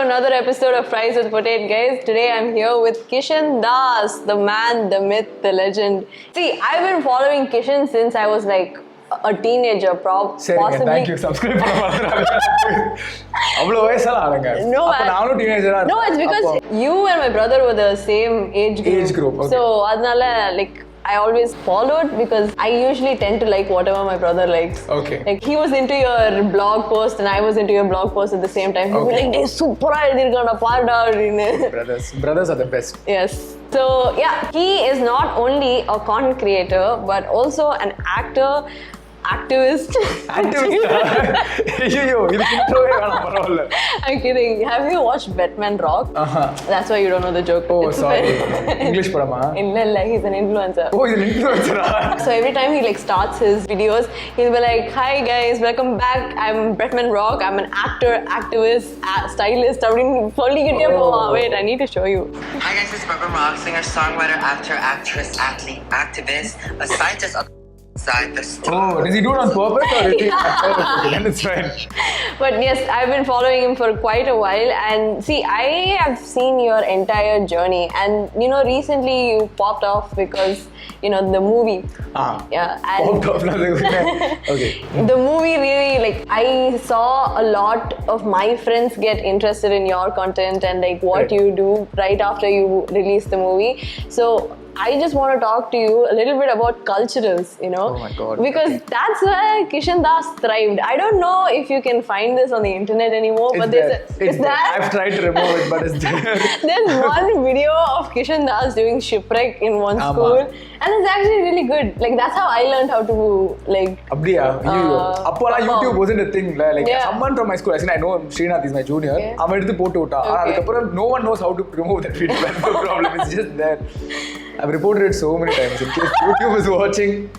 another episode of Fries with Potate, guys. Today I'm here with Kishen Das, the man, the myth, the legend. See, I've been following Kishen since I was like a teenager, possibly. Thank you. Subscribe to my channel. No, it's because you and my brother were the same age group. Okay. So, adnala, like, I always followed because I usually tend to like whatever my brother likes. Okay. Like he was into your blog post and I was into your blog post at the same time. He was like, "Hey, super brothers are the best." Yes. So yeah, he is not only a content creator but also an actor. Activist. I'm kidding. Have you watched Batman Rock? That's why you don't know the joke. Oh, sorry. English parama? He's an influencer. Oh, he's an influencer. So every time he like starts his videos, he'll be like, "Hi guys, welcome back. I'm Batman Rock. I'm an actor, activist, stylist." Wait, I need to show you. Hi guys, it's Batman Rock, singer, songwriter, actor, actress, athlete, activist, a scientist. Oh, does he do it on purpose or is he? Then it's fine. But yes, I've been following him for quite a while, and see, I have seen your entire journey, and you know, recently you popped off because you know the movie. Yeah. And popped off. Okay. The movie really, like, I saw a lot of my friends get interested in your content and like what you do right after you release the movie. So I just want to talk to you a little bit about culturals, you know. Oh my God. Because that's where Kishen Das thrived. I don't know if you can find this on the internet anymore, but it's there. I've tried to remove it, but it's there. There's one video of Kishen Das doing shipwreck in one school, and it's actually really good. Like, that's how I learned how to, like... YouTube wasn't a thing. Like, someone from my school, I know Srinath is my junior. No one knows how to remove that video. That's the problem. It's just there. I've reported it so many times in case YouTube is watching.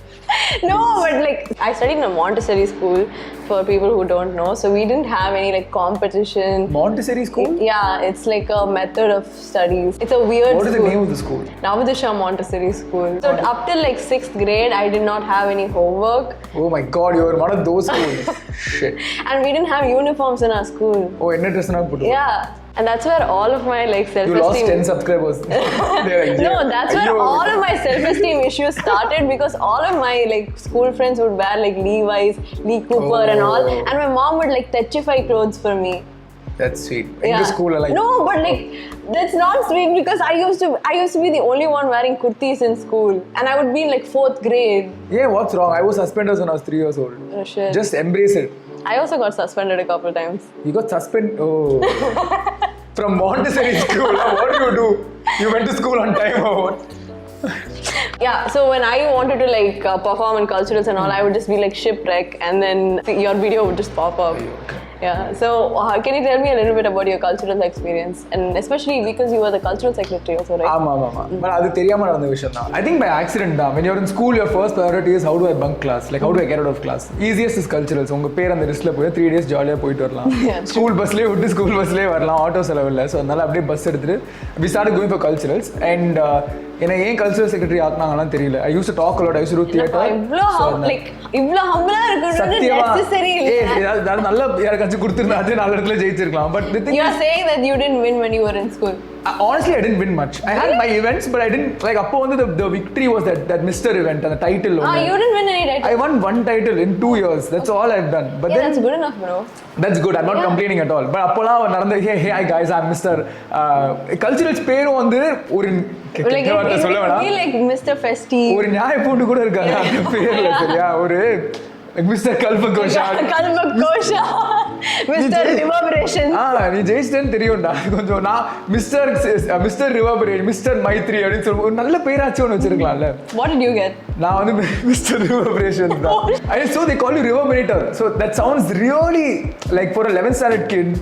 No, but like I studied in a Montessori school for people who don't know. So we didn't have any like competition. Montessori school? Yeah, it's like a method of studies. It's a weird school. What is the name of the school? Navadusha Montessori School. So up till like 6th grade, I did not have any homework. Oh my God, you were one of those schools. Shit. And we didn't have uniforms in our school. Oh, enna dress na put? Yeah. And that's where all of my like self-esteem... You lost 10 subscribers. No, that's where all of my self-esteem issues started because all of my like school friends would wear like Levi's, Lee Cooper and all. And my mom would like touchify clothes for me. That's sweet. In the school, like... No, but like, that's not sweet because I used to be the only one wearing kurtis in school. And I would be in like 4th grade. Yeah, what's wrong? I was suspended when I was 3 years old. Oh shit. Just embrace it. I also got suspended a couple times. You got suspended? Oh. From Montessori school? What do you do? You went to school on time or what? Yeah, so when I wanted to like perform in culturals and all, I would just be like shipwreck and then your video would just pop up. Yeah, so can you tell me a little bit about your cultural experience? And especially because you were the cultural secretary also, right? But I think by accident, when you're in school, your first priority is how do I bunk class? Like how do I get out of class? Easiest is culturals. So, your parents on the list 3 days jolly school bus school bus auto so bus we started going for culturals and in cultural secretary I used to talk a lot, I used to do theatre. Like but the thing you are saying that you didn't win when you were in school. Honestly, I didn't win much. I had my events, but I didn't like. The victory was that Mr. event and the title. You didn't win any title. I won 1 title in 2 years. That's all I've done. But then, that's good enough, bro. That's good. I'm not complaining at all. But hey guys, I'm Mr. Cultural pair on there. Like Mr. Festy. Like Mr. Kalpakosha. Mr. Reverberation. You just didn't Mr. Reverberation, Mr. Maitri. What did you get? Mr. Reverberation. And so they call you Reverberator. So that sounds really like for a 11th standard kid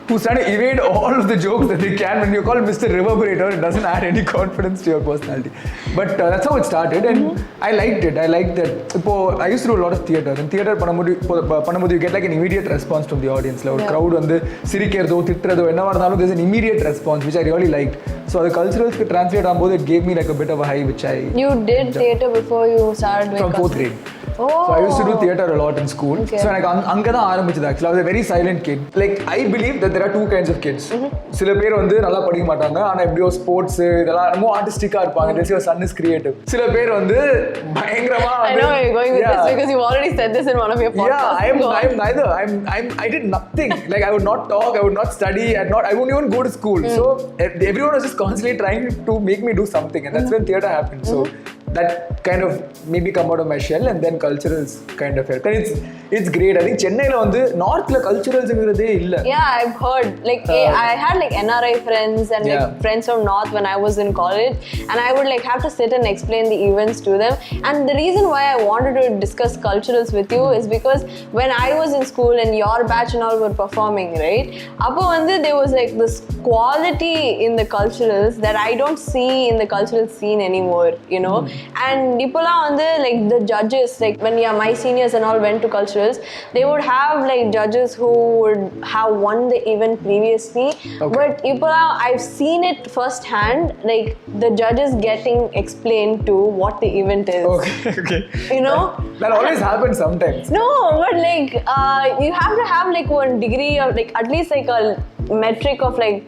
who's trying to evade all of the jokes that they can. When you call Mr. Reverberator, it doesn't add any confidence to your personality. But that's how it started, and I liked it. I liked that. I used to do a lot of theatre. In theatre, you get like an immediate response from the audience. Like crowd sirikkerdo, thitradho, there's an immediate response, which I really liked. So the culturals could translate on both. It gave me like a bit of a high, which I... You did theatre before you started doing from 4th grade. Oh. So I used to do theatre a lot in school. Okay. So எனக்கு அங்க தான் ஆரம்பிச்சது actually. I was a very silent kid. Like I believe that there are two kinds of kids. சில பேர் வந்து நல்லா படிக்க மாட்டாங்க ஆனா எப்படியோ ஸ்போர்ட்ஸ் இதெல்லாம் ரொம்ப ஆர்டிஸ்டிக்கா இருப்பாங்க. They say your son is creative. சில பேர் வந்து பயங்கரமா I know you're going with this because you already said this in one of your podcasts. Yeah, I'm neither. I did nothing. Like I would not talk, I would not study, I wouldn't even go to school. So everyone was just constantly trying to make me do something, and that's when theatre happened. So that kind of made me come out of my shell, and then culturals kind of helped. And it's great. I think Chennai la வந்து northல culturals ங்கிறதே இல்ல. Yeah, I've heard. Like I had like NRI friends and like friends from north when I was in college, and I would like have to sit and explain the events to them. And the reason why I wanted to discuss culturals with you is because when I was in school and your batch and all were performing, right? Appo வந்து there was like this quality in the culturals that I don't see in the cultural scene anymore, you know. And இப்போலாம் வந்து like the judges, like when my seniors and all went to culturals, they would have like judges who would have won the event previously. Okay. But இப்போலாம் I've seen it firsthand, like the judges getting explained to what the event is. Okay. You know? That always happens sometimes. No, but like you have to have like one degree of like at least like a metric of like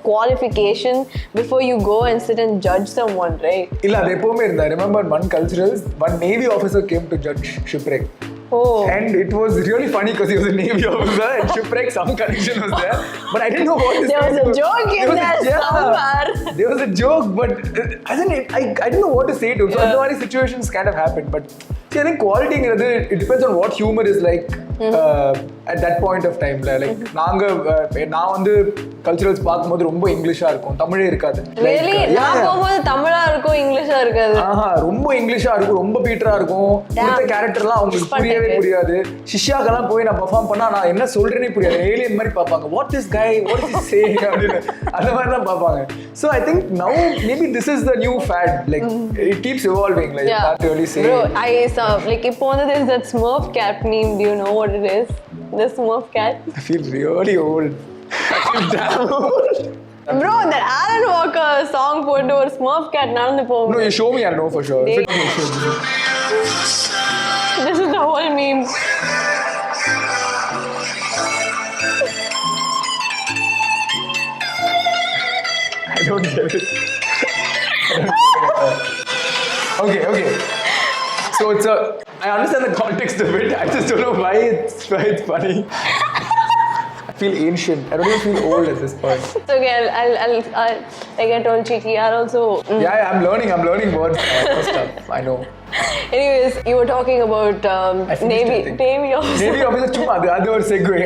qualification before you go and sit and judge someone, right? இல்ல அது எப்பவுமே இருந்தா. I remember one culturals, one Navy officer came to judge shipwreck. Oh. And it was really funny because he was a Navy officer and shipwreck, some connection was there. But I didn't know what this There was a joke in there somewhere. There was a joke, but I didn't know what to say to him. So the many situations kind of happened. But see, I think quality, it depends on what humor is like at that point of time. Like நான் வந்து culturals பார்க்கும்போது ரொம்ப இங்கிலீஷா இருக்கும், தமிழே இருக்காது. Really? நான் போகும்போது தமிழா இருக்கும், இங்கிலீஷா இருக்காது. ரொம்ப இங்கிலீஷா இருக்கும், ரொம்ப பீட்டரா இருக்கும். இந்த கேரக்டர்லாம் அவங்களுக்கு புரியவே புரியாது. சிஷ்யாக்கெல்லாம் போய் நான் பெர்ஃபார்ம் பண்ணா நான் என்ன சொல்றேனே புரியாது. ஏலியன் மாதிரி பார்ப்பாங்க. What this guy, what is he saying அப்படின்னு அந்த மாதிரி தான் பார்ப்பாங்க. So I think now maybe this is the new fad. Like it keeps evolving. Like you can't really say. Bro, I saw like இப்போ வந்து there's that Smurf cat meme. Do you know what it is? The Smurf cat. I feel really old. I feel damn old. Bro, that Alan Walker song போட்டு ஒரு Smurf cat நடந்து போகும். No, you show me, I know for sure. This is the whole meme. I don't get it. Okay. So I understand the context of it. I just don't know why it's funny. I feel ancient. I don't even feel old at this point. It's okay. I'll like I told Chiki, I'll also. Yeah, I'm learning words stuff. I know. Anyways, you were talking about Navy officer. Navy officer, chuma, the other segue.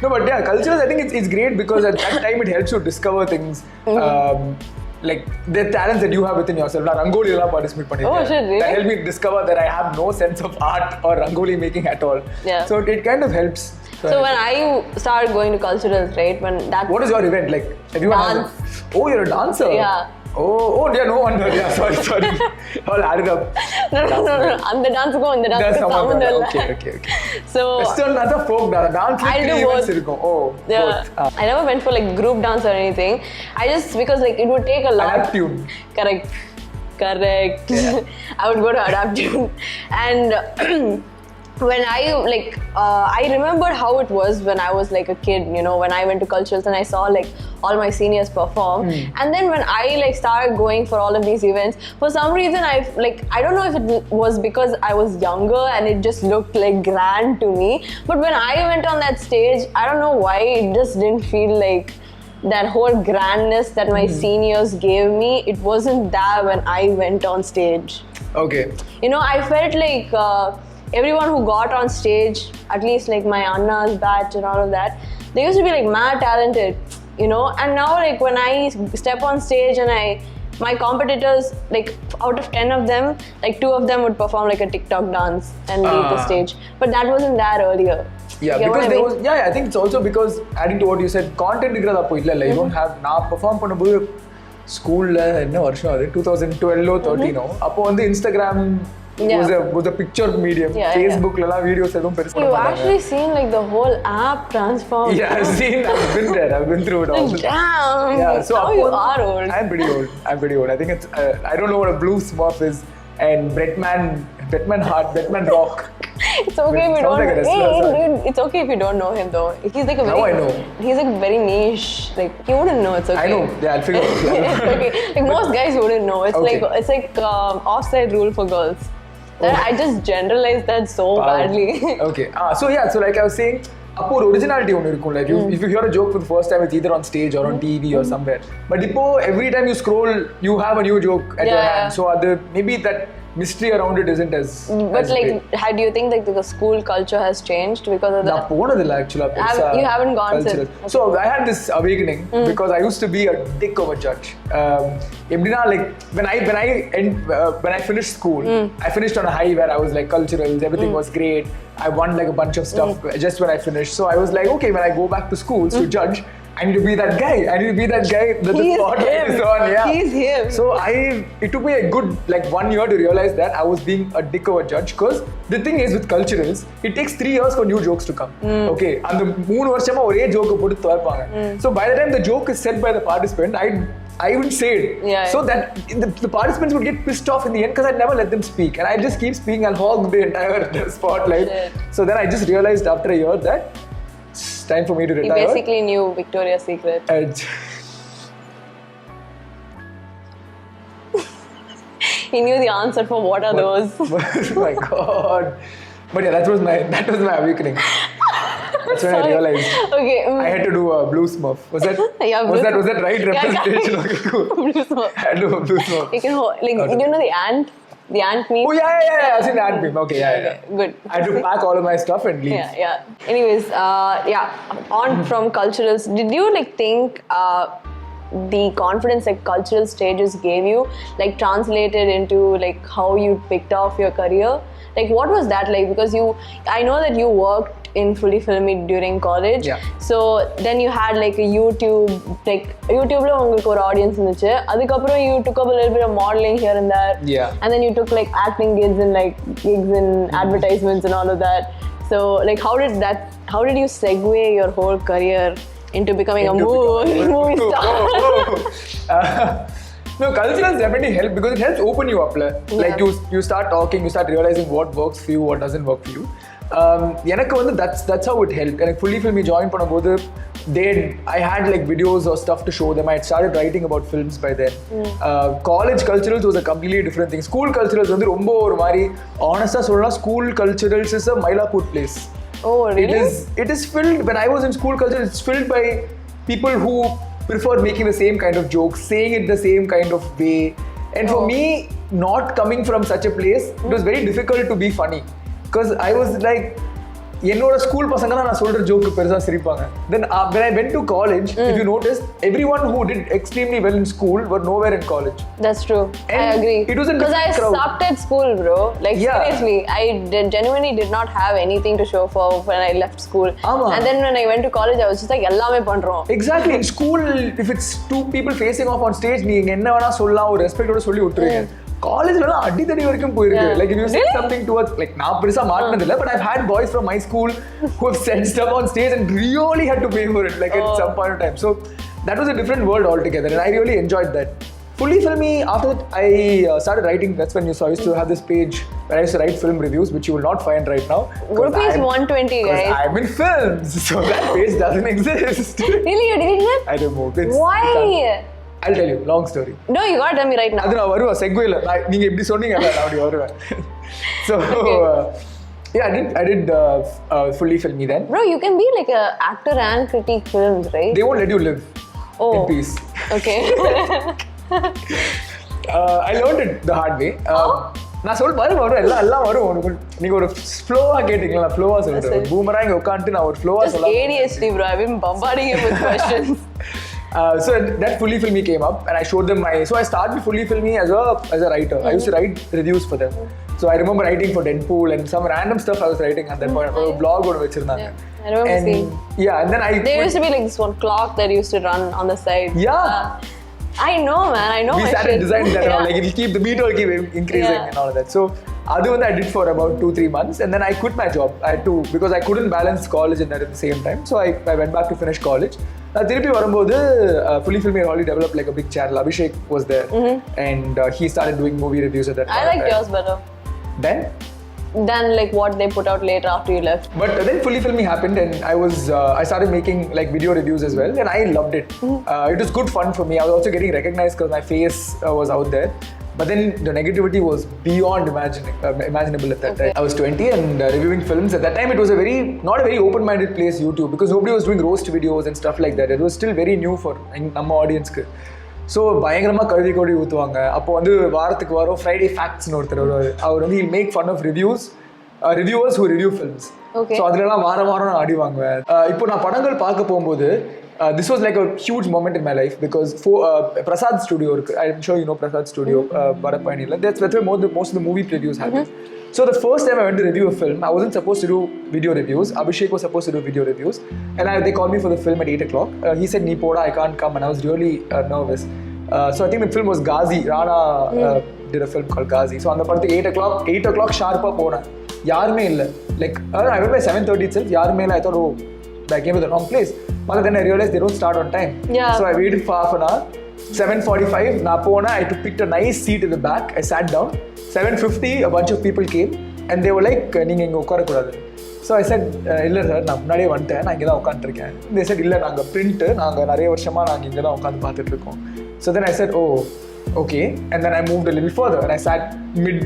No, but yeah, cultures, I think it's great because at that time it helps you discover things. Like the talents that you have within yourself. Now, Rangoli la participate panni. Oh shit, really? That helped me discover that I have no sense of art or Rangoli making at all. Yeah. So it kind of helps. So when I started going to culturals, right? When that. What is your event like? Everyone Dance. Oh, you're a dancer. Yeah. Oh, yeah, no wonder. Yeah, sorry. I'll add it up. No. அந்த டான்ஸ்க்கும் இந்த டான்ஸ்க்கும் சம்பந்தம் இல்ல. Okay. So Western dance or folk dance? Dance I'll do both. Oh, yeah. both. I never went for like group dance or anything. I just because like it would take a lot. Adapt tune. Correct. Yeah. I would go to adapt tune and. When I remembered how it was when I was like a kid, you know, when I went to culturals and I saw like all my seniors perform. And then when I like started going for all of these events, for some reason I don't know if it was because I was younger and it just looked like grand to me. But when I went on that stage, I don't know why it just didn't feel like that whole grandness that my seniors gave me. It wasn't there when I went on stage. Okay. You know, I felt like everyone who got on stage, at least like my Anna's batch and all of that, they used to be like mad talented, you know. And now like when I step on stage and my competitors, like out of 10 of them, like 2 of them would perform like a TikTok dance and leave the stage. But that wasn't there earlier. Yeah, because there was, I think it's also because adding to what you said, content இருக்கிறது அப்போ இல்ல. You don't have, நான் perform பண்ணும்போது ஸ்கூல்ல என்ன வருஷம் அது 2012 or 13 அப்போ வந்து Instagram was a picture medium. Facebook la videos edum perusa you actually seen like the whole app transform. Yeah, I've seen, I've been there, I've been through it all. Damn. Yeah, so now you are old. I'm pretty old. I think it's I don't know what a blue Smurf is, and Brettman Batman Heart, Batman Rock. It's okay if you Sounds don't. like a wrestler, sorry. Dude, it's okay if you don't know him though. He's like a very. Now I know. He's like very niche. Like you wouldn't know. It's okay. I know. Yeah, I'll figure it out. It's okay. Like most guys wouldn't know. It's Okay. like offside rule for girls. I just generalized that so badly. Okay. So yeah, so like I was saying, அப்போ ஒரு originality ஒன்று இருக்கும் like if you hear a joke for the first time it's either on stage or on TV or somewhere but இப்போ every time you scroll you have a new joke at your hand so maybe that mystery around it isn't as but as like big. do you think like the school culture has changed because of that? நான் போனதில்ல actually You haven't gone cultural. So I had this awakening because I used to be a dick of a judge. எப்படின்னா like when I finished school I finished on a high where I was like culturals everything was great. I won like a bunch of stuff just when I finished so I was like okay when I go back to school to judge I need to be that guy. I need to be that guy that the spotlight is on. Yeah. He's him. So it took me a good like 1 year to realize that I was being a dick of a judge because the thing is with culturals, it takes 3 years for new jokes to come. Okay. And the 3 வருஷமா ஒரே joke போட்டு துவைப்பாங்க. So by the time the joke is said by the participant, I would say it so that the participants would get pissed off in the end because I'd never let them speak and I just keep speaking and hog the entire spotlight. So then I just realized after a year that it's time for me to retire. He basically knew Victoria's Secret. He knew the answer for what are those. Oh my god. But yeah, that was my awakening. That's when I realized. Okay. I had to do a blue smurf. Was that? Yeah, was that right representation? Okay, cool. Blue Smurf. I had to do a blue smurf. You can like you know the ant. The ant meme. Oh yeah. I've seen the ant meme. Okay, yeah. Good. I had to pack all of my stuff and leave. Yeah. Anyways, on from culturals. Did you like think the confidence like cultural stages gave you like translated into like how you picked off your career? Like what was that like? Because I know that you worked in Fully Filmy during college. Yeah. So then you had like a YouTubeல உங்களுக்கு ஒரு audience இருந்துச்சு. அதுக்கப்புறம் you took up a little bit of modeling here and there. Yeah. And then you took like acting gigs and advertisements and all of that. So like how did you segue your whole career into becoming a movie star? No, culturals definitely help because it helps open you up. Like you start talking, you start realizing what works for you, what doesn't work for you. எனக்கு வந்து that's how it helped. எனக்கு Fully Filmy join பண்ணும்போது I had like videos or stuff to show them. I had started writing about films by then. College culturals was a completely different thing. School culturals வந்து ரொம்ப ஒரு மாதிரி honest-ஆ சொல்லலாம் school culturals is a Mylapore place. Oh really? It is filled when I was in school culture it's filled by people who prefer making the same kind of jokes, saying it the same kind of way. And for me, not coming from such a place, it was very difficult to be funny. Because I was like, என்னோட school பசங்க தான் நான் சொல்ற joke பெருசா சிரிப்பாங்க. Then when I went to college, if you noticed, everyone who did extremely well in school were nowhere in college. That's true. And I agree. it was a because I crowd. sucked at school, bro. Like seriously, I genuinely did not have anything to show for when I left school. And then when I went to college, I was just like எல்லாமே பண்றோம். Exactly. In school, if it's two people facing off on stage, நீங்க என்ன வேணா சொல்லலாம் ஒரு ரெஸ்பெக்டோட சொல்லி விட்டுருங்க. காலேஜ்ல அடிதடி வரைக்கும் போயிருக்கு like if you say something towards like நான் பெருசா மாட்டினது இல்ல but I've had boys from my school who have said stuff on stage and really had to pay for it like at some point of time so that was a different world altogether and I really enjoyed that. Fully Filmy, after that I started writing. That's when I used to have this page where I used to write film reviews which you will not find right now. Rupees 120 guys. I'm in films so that page doesn't exist. Really you didn't it? I don't know. Why? I'll tell you long story. No, you gotta tell me right now. அது நான் வருவேன் செக்வேல நீங்க எப்படி சொன்னீங்கல்ல நான் அப்படி வருவேன் so yeah I did Fully Filmy then. Bro, you can be like a actor and critique films, right? They won't let you live in peace. Okay. I learned it the hard way. நான் சொல்ல வரும் எல்லாம் வரும் உனக்கு நீங்க ஒரு ஃப்ளோவா கேட்டீங்களா ஃப்ளோவா சொல்றேன் பூமரா இங்க உட்கார்ந்து நான் ஒரு ஃப்ளோவா சொல்லலாம். ADHD bro, I've been bombarding you with questions. So that Fully Filmy came up and I showed them so I started Fully Filmy as a writer. I used to write reviews for them. So I remember writing for Deadpool and some random stuff I was writing at that point. A blog on vechirundanga. I remember seeing. Yeah, and then there used to be like this one clock that used to run on the side. Yeah. I know man, I know. We started designing that like it'll keep the beat will keep increasing and all of that. So adu I did for about 2-3 months and then I quit my job. I had to because I couldn't balance college and that at the same time. So I went back to finish college. திருப்பி வரும்போது Fully Filmy already developed like a big channel. Abhishek was there and he started doing movie reviews at that time. I like yours better. than like what they put out later after you left. But then fully filming happened, and I started making like video reviews as well, and I loved it. It was good fun for me. I was also getting recognized because my face was out there. But then the negativity was beyond imaginable at that time. I was 20 and reviewing films. At that time, it was not a very open-minded place, YouTube, because nobody was doing roast videos and stuff like that. It was still very new for our audience. So பயங்கரமாக கழுதி கொடி ஊற்றுவாங்க. அப்போ வந்து வாரத்துக்கு வரும் Friday ஃபேக்ட்ஸ்னு ஒருத்தர் வருவார். அவர் வந்து he'll make fun of reviewers who review films. So அதுலலாம் வாரம் நான் அடி வாங்குவேன். இப்போ நான் படங்கள் பார்க்க போகும்போது this was like a huge moment in my life because Prasad Studio, I'm sure you know Prasad Studio, Vadapayanila. That's where most of the movie previews happen. So the first time I went to review a film, I wasn't supposed to do video reviews. Abhishek was supposed to do video reviews, and they called me for the film at 8 o'clock. He said, "Nee poda, I can't come," and I was really nervous. So I think the film was Ghazi. Rana did a film called Ghazi. So on the party 8 o'clock sharp up pona. Yarume illa. Like I went by 7:30 itself. Yarume illa. I thought, oh, I came to the wrong place. But then I realized they don't start on time. Yeah. So I waited for half an hour. 7:45, na pona. I picked a nice seat in the back. I sat down. 7:50, a bunch of people came and they were like, "Neenga inga ukkara kudadu." So I said, "Illa sir, na munadiye vanten. Na inga da ukkandirukken." They said, "Illa naanga print, naanga nariya varshama naanga inga da ukkand paathirukom." So then I said, "Oh, okay." And then I moved a little further and I sat mid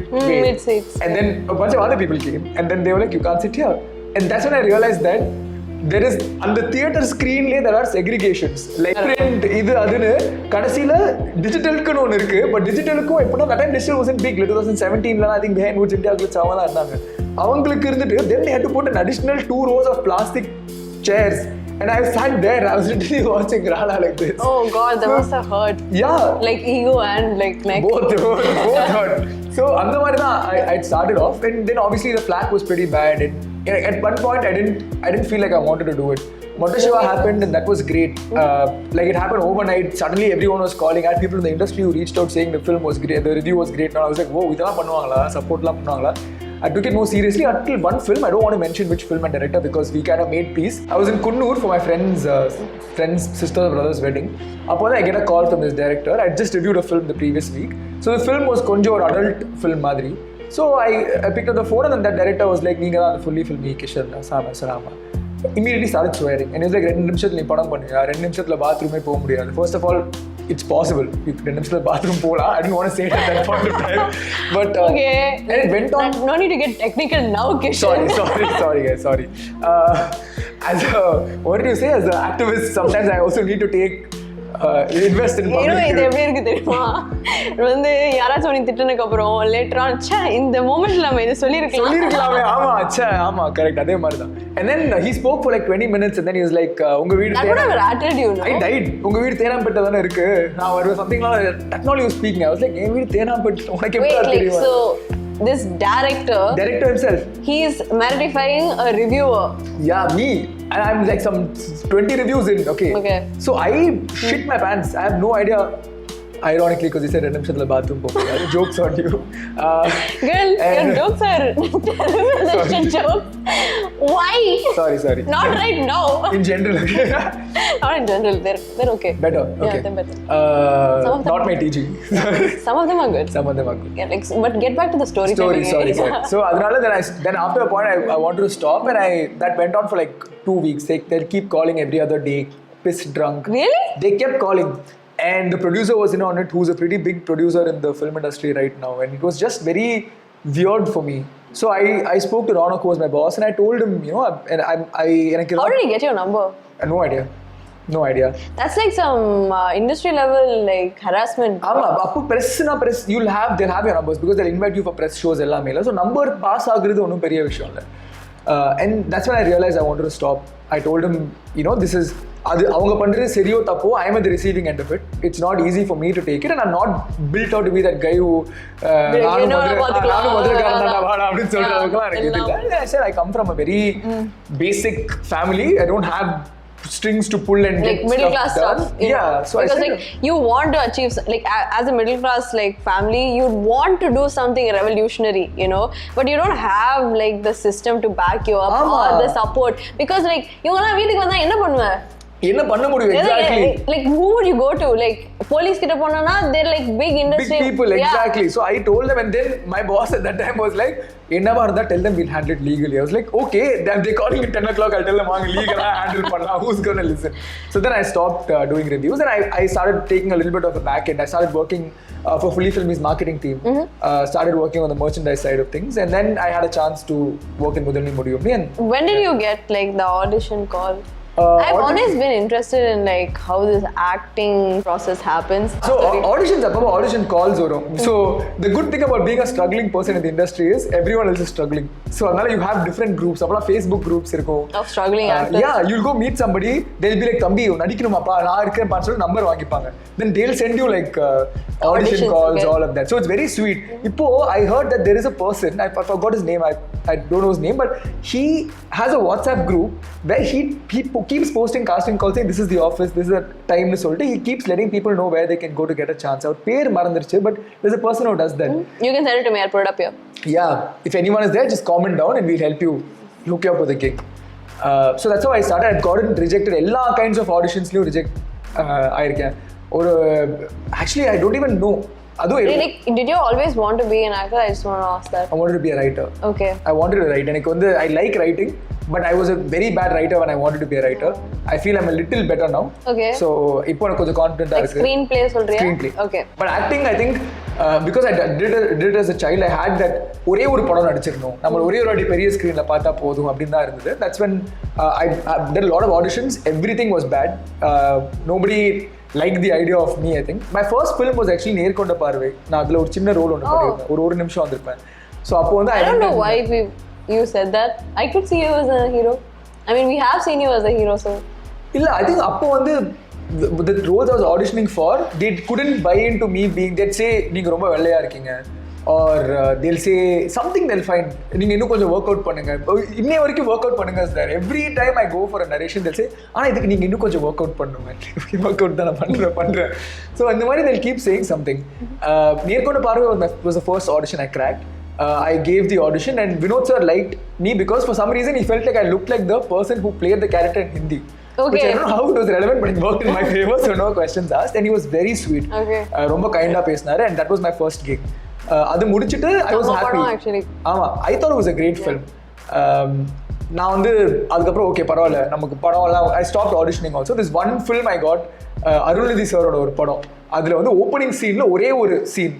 seats. And then a bunch of other people came and then they were like, "You can't sit here." And that's when I realized that there is on the theater screen there are segregations like print idu adunu kadasila digital ku one irukku but digital ku epona that time digital wasn't big. 2017 la I think behind woods India glitch avanga irundanga avangalukku irundittu then they had to put an additional 2 rows of plastic chairs and I sat there. I was literally watching Rana like this. Oh god, that must have hurt. Yeah, like ego and like neck. both hurt. So andha mari da I started off and then obviously the flack was pretty bad and at one point I didn't feel like I wanted to do it. Monteshiva happened and that was great. Like it happened overnight. Suddenly everyone was calling. I had people in the industry who reached out saying the film was great, the review was great. And I was like, whoa, idella pannuvaangala, support la pannuvaangala. I took it more seriously until one film. I don't want to mention which film and director because we kind of made peace. I was in Kunnur for my friend's sister's brother's wedding. Upon I get a call from this director. I just reviewed a film the previous week. So the film was konjo or adult film madri. So I picked up the phone and then that director was like, "Neenga da fully filmi Kishen sama salama." Immediately started swearing and he was like, "2 நிமிஷத்துல நீ படம் பண்ணுவியா? 2 நிமிஷத்துல பாத்ரூமே போக முடியாது." First of all, it's possible. If 2 நிமிஷத்துல bathroom போலாம். I didn't want to say it at that point of time. But okay. And it went on. No need to get technical now, Kishen. Sorry guys, sorry. What did you say? As an activist, sometimes I also need to take invest in public. இது எப்படி இருக்கு தெரியுமா? வந்து யாராச்சும் நீ திட்டுனதுக்கு அப்புறம் later on இந்த மொமெண்ட்ல நம்ம இத சொல்லிருக்கலாமே. ஆமா கரெக்ட் அதே மாதிரி தான். And then he spoke for like 20 minutes and then he was like உங்க வீடு I died. உங்க வீடு தேனாம்பேட்டை தானே இருக்கு. நான் ஒரு something like that only was speaking. I was like என் வீடு தேனாம்பேட்டை உனக்கு எப்படி தெரியும்? So this director himself, he is modifying a reviewer. Yeah, me. And I'm like some 20 reviews in. Okay. So I shit my pants. I have no idea. Ironically, because he said 2 நிமிஷத்துல bathroom போக. Jokes on you. Girl, your jokes are television jokes. Why? Sorry. Not right now. In general. Not in general. They're okay. Better. Okay. Yeah, they're better. Not my teaching. Some of them are good. Yeah, like, but get back to the story. Sorry. So then after a point I wanted to stop and that went on for like 2 weeks. They'll keep calling every other day, pissed drunk. Really? They kept calling. And the producer was in on it, who's a pretty big producer in the film industry right now. And it was just very weird for me. So I spoke to Ronak, who was my boss, and I told him, you know, and how did he get your number? No idea. That's like some industry level like harassment. Appu press, they'll have your numbers because they'll invite you for press shows ellame. So number pass agradhu onnu periya vishayam illa. And that's when I realized I wanted to stop. I told him, you know, this is அவங்க பண்றது சரியோ தப்போ, I am at the receiving end of it. It's not easy for me to take it and I'm not built out to be that guy who நானும் மதுரக்காரன் தான்டா வாடா அப்படின்னு சொல்ற அளவுக்குலாம் எனக்கு இது இல்லை. I said I come from a very basic family. I don't have strings to pull and like middle class stuff. Yeah, so because I said, like you want to achieve like as a middle class like family, you want to do something revolutionary, you know, but you don't have like the system to back you up or the support because like இவங்க எல்லாம் வீட்டுக்கு வந்தா என்ன பண்ணுவ? என்ன பண்ண முடியும் exactly like who would you go to like police kitta ponana they're like big industry big people exactly so I told them and then my boss at that time was like enava irundha tell them we'll handle it legally. I was like okay they calling at 10 o'clock I'll tell them vaanga legal handle panna who's going to listen. So then I stopped doing reviews and I started taking a little bit of the back end. I started working for Fully Filmy's marketing team. Started working on the merchandise side of things and then I had a chance to work in Mudalni Mudiyumni. And when did you get like the audition call? I've always been interested in like how this acting process happens. So auditions appo audition calls varum. So the good thing about being a struggling person in the industry is everyone else is struggling. So another you have different groups. Appo Facebook groups irukum of struggling actors. Yeah, you'll go meet somebody. They'll be like thambi nadikanumappa na irukken pa solli number vaangipanga. Then they'll send you like audition calls, okay. All of that. So it's very sweet. Ippo I heard that there is a person, I forgot his name, I don't know his name, but he has a WhatsApp group where he keeps posting casting calls saying this is the office, this is the time to solve. He keeps letting people know where they can go to get a chance out. Per marandirchu, but there's a person who does that. You can send it to me, I'll put it up here. Yeah, if anyone is there, just comment down and we'll help you hook you up with a gig. So that's how I started. I've gotten rejected. All kinds of auditions reject. Or actually, I don't even know. Did you always want to be an actor? I just want to ask that. I wanted to be a writer. Okay. I wanted to write and I like writing, but I was a very bad writer when I wanted to be a writer. I feel I'm a little better now. Okay. So, இப்போ எனக்கு கொஞ்சம் கான்ஃபிடென்ட்டா இருக்கு. Screenplay சொல்றியா? Screenplay. Okay. But acting, I think because I did it as a child, I had that ஒரே ஒரு படம் நடிச்சிரணும். நம்ம ஒரே ஒரு வாட்டி பெரிய ஸ்கிரீன்ல பார்த்தா போதும் அப்படினு தான் இருந்தது. That's when I did a lot of auditions. Everything was bad. Nobody liked the idea of me, I think. My first film was actually நேர்கொண்ட பார்வை. நான் அதுல ஒரு சின்ன ரோல் ஒன்னு பண்ணிருந்தேன். ஒரு நிமிஷம் வந்திருப்பேன். So அப்போ வந்து I don't know why you said that. I could see you as a hero. I mean, we have seen you as a hero, so. இல்ல, I think அப்போ வந்து the roles I was auditioning for, they couldn't buy into me being, they'd say நீங்க ரொம்ப வெள்ளையா இருக்கீங்க, or they'll say something, they'll find நீங்க இன்னும் கொஞ்சம் work out பண்ணுங்க, இன்னே வரைக்கும் work out பண்ணுங்க is there. Every time I go for a narration they'll say ஆனா இதுக்கு நீங்க இன்னும் கொஞ்சம் work out பண்ணணுமே. work out தான் நான் பண்றேன். So அந்த மாதிரி they'll keep saying something. நேர்கொண்ட பார்வை was the first audition I cracked. I gave the audition and Vinod sir liked me because for some reason he felt like I looked like the person who played the character in Hindi. Okay. Which I don't know how it was relevant, but it worked in my favor, so no questions asked. And he was very sweet. Okay. Romba kinda pesnaru, and that was my first gig. Adu mudichittu I was happy. Actually. Ama, I thought it was a great film. நான் வந்து அதுக்கப்புறம் okay பரவாயில்ல நமக்கு படம் எல்லாம் I stopped auditioning also. This one film I got, Arulnithi சாரோட ஒரு படம், அதுல வந்து ஓப்பனிங் சீன்ல ஒரே ஒரு சீன்,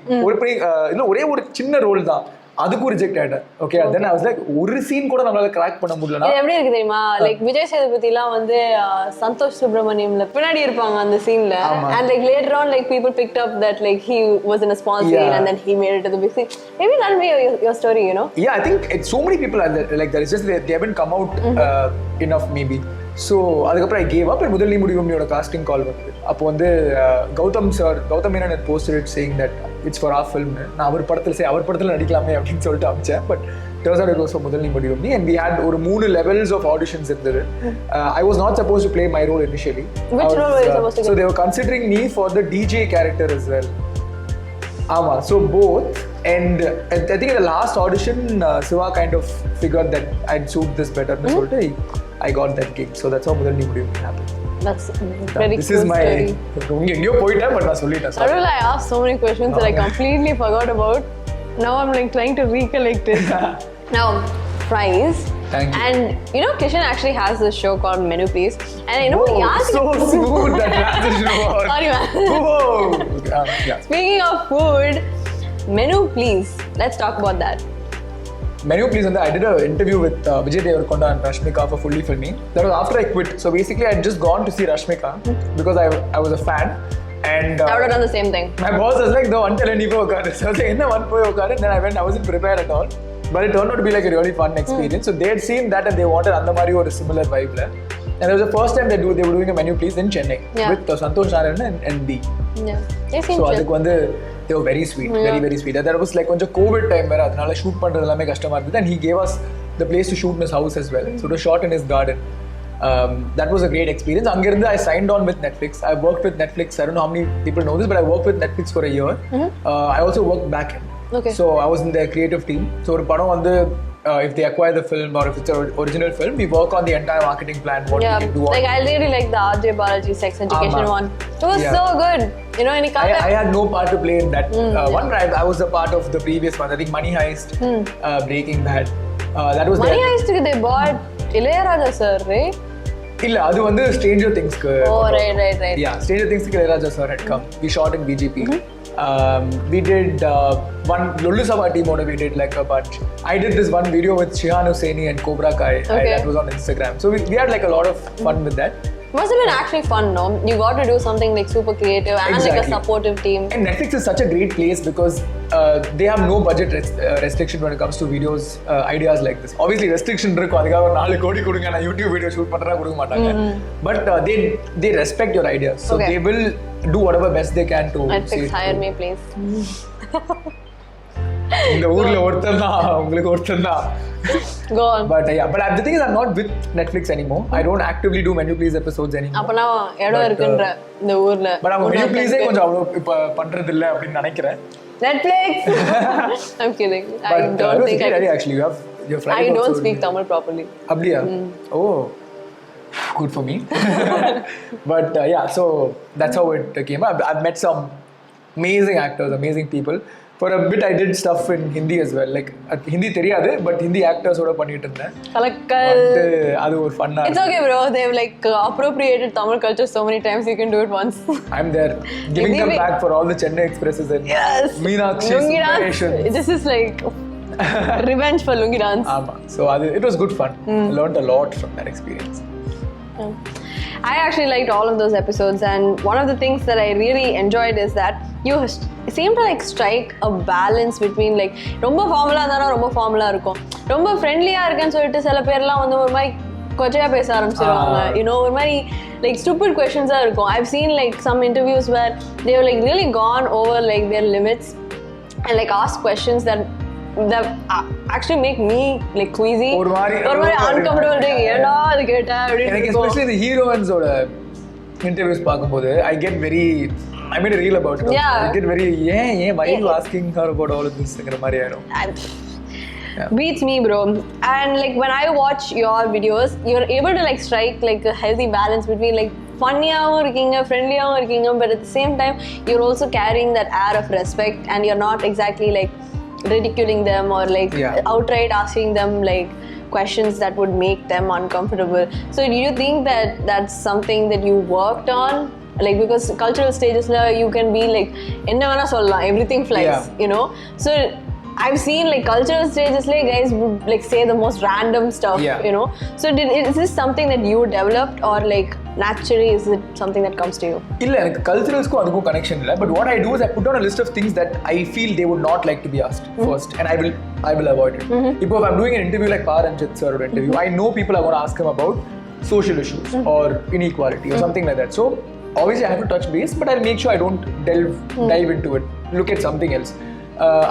ஒரே ஒரு சின்ன ரோல் தான், அதுக்கும் ரிஜெக்ட் ஆயிட்டேன். Okay, then I was like ஒரு சீன் கூட நம்மளால கிராக் பண்ண முடியலனா இது எப்படி இருக்கு தெரியுமா? லைக் விஜய் சேதுபதிலாம் வந்து சந்தோஷ் சுப்ரமணியம்ல பின்னாடி இருப்பாங்க அந்த சீன்ல, and like later on like people picked up that like he was in a small scene and then he made it to the big scene. Maybe that'll be your story, you know? Yeah, I think it's so many people are like that. It's just they haven't come out enough maybe. So அதுக்கப்புறம் I gave up and முதல் முடிவுமியோட casting call வந்து அப்போ வந்து Gautham Menon had posted it saying that it's for our film. நான் அவர் படத்துல நடிக்கலாமே அப்படின்னு சொல்லிட்டு அமிச்சேன். But turns out it was for முதல் முடிவுமி and we had ஒரு 3 levels of auditions இருந்தது. I was not supposed to play my role initially. Which role were you supposed to get? So they were considering me for the DJ character as well. ஆமா, so both, and I think in the last audition Siva kind of figured that I'd suit this better ன்னு சொல்லிட்டு I got that gig. So that's how முதல் முடிவுமி happened. That's very This cool is my story. எங்கேயோ போயிட்டேன், but நான் சொல்லிட்டேன். Arul, I asked so many questions that I completely forgot about. Now I'm like trying to recollect it. Now, fries. Thank you. And you know, Kishen actually has this show called Menu Please. And you know, so smooth that transition was. Sorry, man. Whoa. Yeah. Speaking of food, Menu Please. Let's talk about that. Menu Please, and I did an interview with Vijay Devarkonda and Rashmika for Fully Filmy. That was after I quit. So basically, I had just gone to see Rashmika because I was a fan. And I would have done the same thing. My boss was like, "No, until any po okar." So I was like, "Enna one po okar?" And then I went. I wasn't prepared at all, but it turned out to be like a really fun experience. So they had seen that and they wanted andha mari or a similar vibe la. And it was the first time they were doing a Menu Please in Chennai with Santosh Narayan and D. Yeah, they seem so chill. adukku vandu they were very sweet, very sweet. That was like konja COVID time where adnala shoot pandradhu ellame kashtamā irundhu, and he gave us the place to shoot in his house as well. So it was shot in his garden. That was a great experience. Angirundhu I signed on with Netflix. I worked with Netflix. I don't know how many people know this, but I worked with Netflix for a year. I also worked back end. Okay. So I was in their creative team. So ஒரு படம் வந்து if they acquire the film or if it's an original film, we work on the entire marketing plan, what we can do. Like I really like the RJ Balaji sex education one. It was so good. You know, I had no part to play in that one. I was a part of the previous one. I think Money Heist, Breaking Bad. That was Money Heist they bought Ilayaraja sir, right? இல்ல அது வந்து Stranger Thingsக்கு. Oh right. Yeah, Stranger Thingsக்கு Ilayaraja sir had come. We shot in BGP. We did one Lullu Sabha team we did like a bunch. I did this one video with Shihan Hussaini and Cobra Kai. That was on Instagram. So we had like a lot of fun with that. Must have been actually fun, no? You got to do something like super creative and like a supportive team. And Netflix is such a great place because they have no budget restriction when it comes to videos, ideas like this. Obviously restriction irukku adukku ஒரு 4 கோடி கொடுங்க நான் YouTube video shoot பண்றதா கொடுக்க மாட்டாங்க. But they respect your ideas. So they will do whatever best they can to Netflix hire me please. இந்த ஊர்ல ஒருத்தன் தான் உங்களுக்கு ஒருத்தன் தான். Go on. But the thing is I'm not with Netflix anymore. I don't actively do Menu Please episodes anymore. அப்பனா இடம் இருக்குன்ற இந்த ஊர்ல. But I'm Menu Please கொஞ்சம் அவ்வளவு இப்ப பண்றது இல்ல அப்படி நினைக்கிறேன். Netflix. I'm kidding. I don't think actually you have your flight. I don't speak Tamil properly. அப்படியா? Oh. Good for me. But so that's how it came up. I've met some amazing actors, amazing people. For a bit I did stuff in Hindi as well. Like Hindi theriyadu but Hindi actors oda pannittu irundhen. Kalakkal. Adu or fun. It's okay bro. They've like appropriated Tamil culture so many times you can do it once. I'm there giving them back for all the Chennai Expresses and Meenakshi inspiration. This is like revenge for Lungi dance. So it was good fun. I learned a lot from that experience. I actually liked all of those episodes, and one of the things that I really enjoyed is that you seem to like strike a balance between like ரொம்ப formula தானா ரொம்ப formula இருக்கும், ரொம்ப ஃப்ரெண்ட்லியா இருக்குன்னு சொல்லிட்டு சில பேர்லாம் வந்து ஒரு மாதிரி கொச்சையா பேச ஆரம்பிச்சிருவாங்க. ஒரு மாதிரி like stupid questions இருக்கும். I've seen like some interviews where they have like really gone over like their limits and like asked questions that actually make me like queasy or uncomfortable. ஏடா அது கேட்ட அப்படி especially the heroines oda interviews பாக்கும்போது I get very I made a reel about it. I get very why are you asking her about all of this ங்கிற மாதிரி ஆயிடும். Beats me bro. And like when I watch your videos you're able to like strike like a healthy balance between like funnyயாவும் இருக்கீங்க friendlyயாவும் இருக்கீங்க, but at the same time you're also carrying that air of respect and you're not exactly like ridiculing them or like outright asking them like questions that would make them uncomfortable. So do you think that that's something that you worked on? Like because cultural stages you can be like enna vena sollalam, everything flies, so I've seen like cultural stages like guys would like say the most random stuff, so is this something that you developed or like naturally is it something that comes to you? illa enak culturals ku adukku connection illa, but what I do is I put on a list of things that I feel they would not like to be asked first, and I will avoid it. If I'm doing an interview like Paranjit sir interview, I know people are going to ask him about social issues or inequality or something like that, so obviously I have to touch base, but I'll make sure I don't dive into it, look at something else.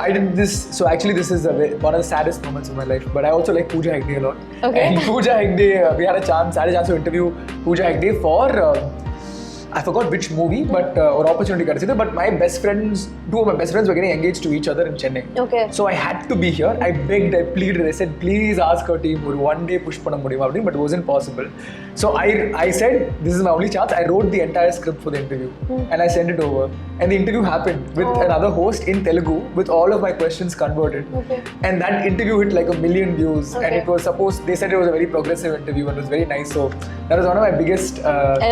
I did this, so actually this is one of the saddest moments of my life, but I also like Pooja Hegde a lot. And Pooja Hegde, we had a chance to interview Pooja Hegde for I forgot which movie, but or opportunity kadachidhu, but two of my best friends were getting engaged to each other in Chennai. So I had to be here. I begged, I pleaded, I said please ask our team or one day push panna mudiyuma, but it wasn't possible. So I said this is my only chance. I wrote the entire script for the interview and I sent it over, and the interview happened with another host in Telugu with all of my questions converted, and that interview hit like 1 million views, and it was they said it was a very progressive interview and it was very nice. So that was one of my biggest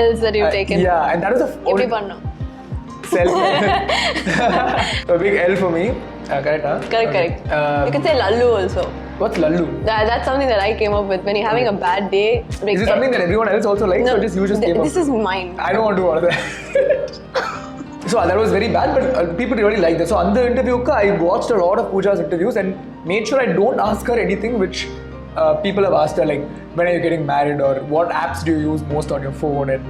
L's that you've taken. And that was a a big L for me. Correct. You can say lallu also. What's lallu? That's something that I came up with when you're having a bad day. Is it something that everyone else also likes, or just you just came up? This is mine. I don't want to do all of that. So that was very bad, but people really liked that. So on the interview, I watched a lot of Pooja's interviews and made sure I don't ask her anything which people have asked her, like when are you getting married or what apps do you use most on your phone, and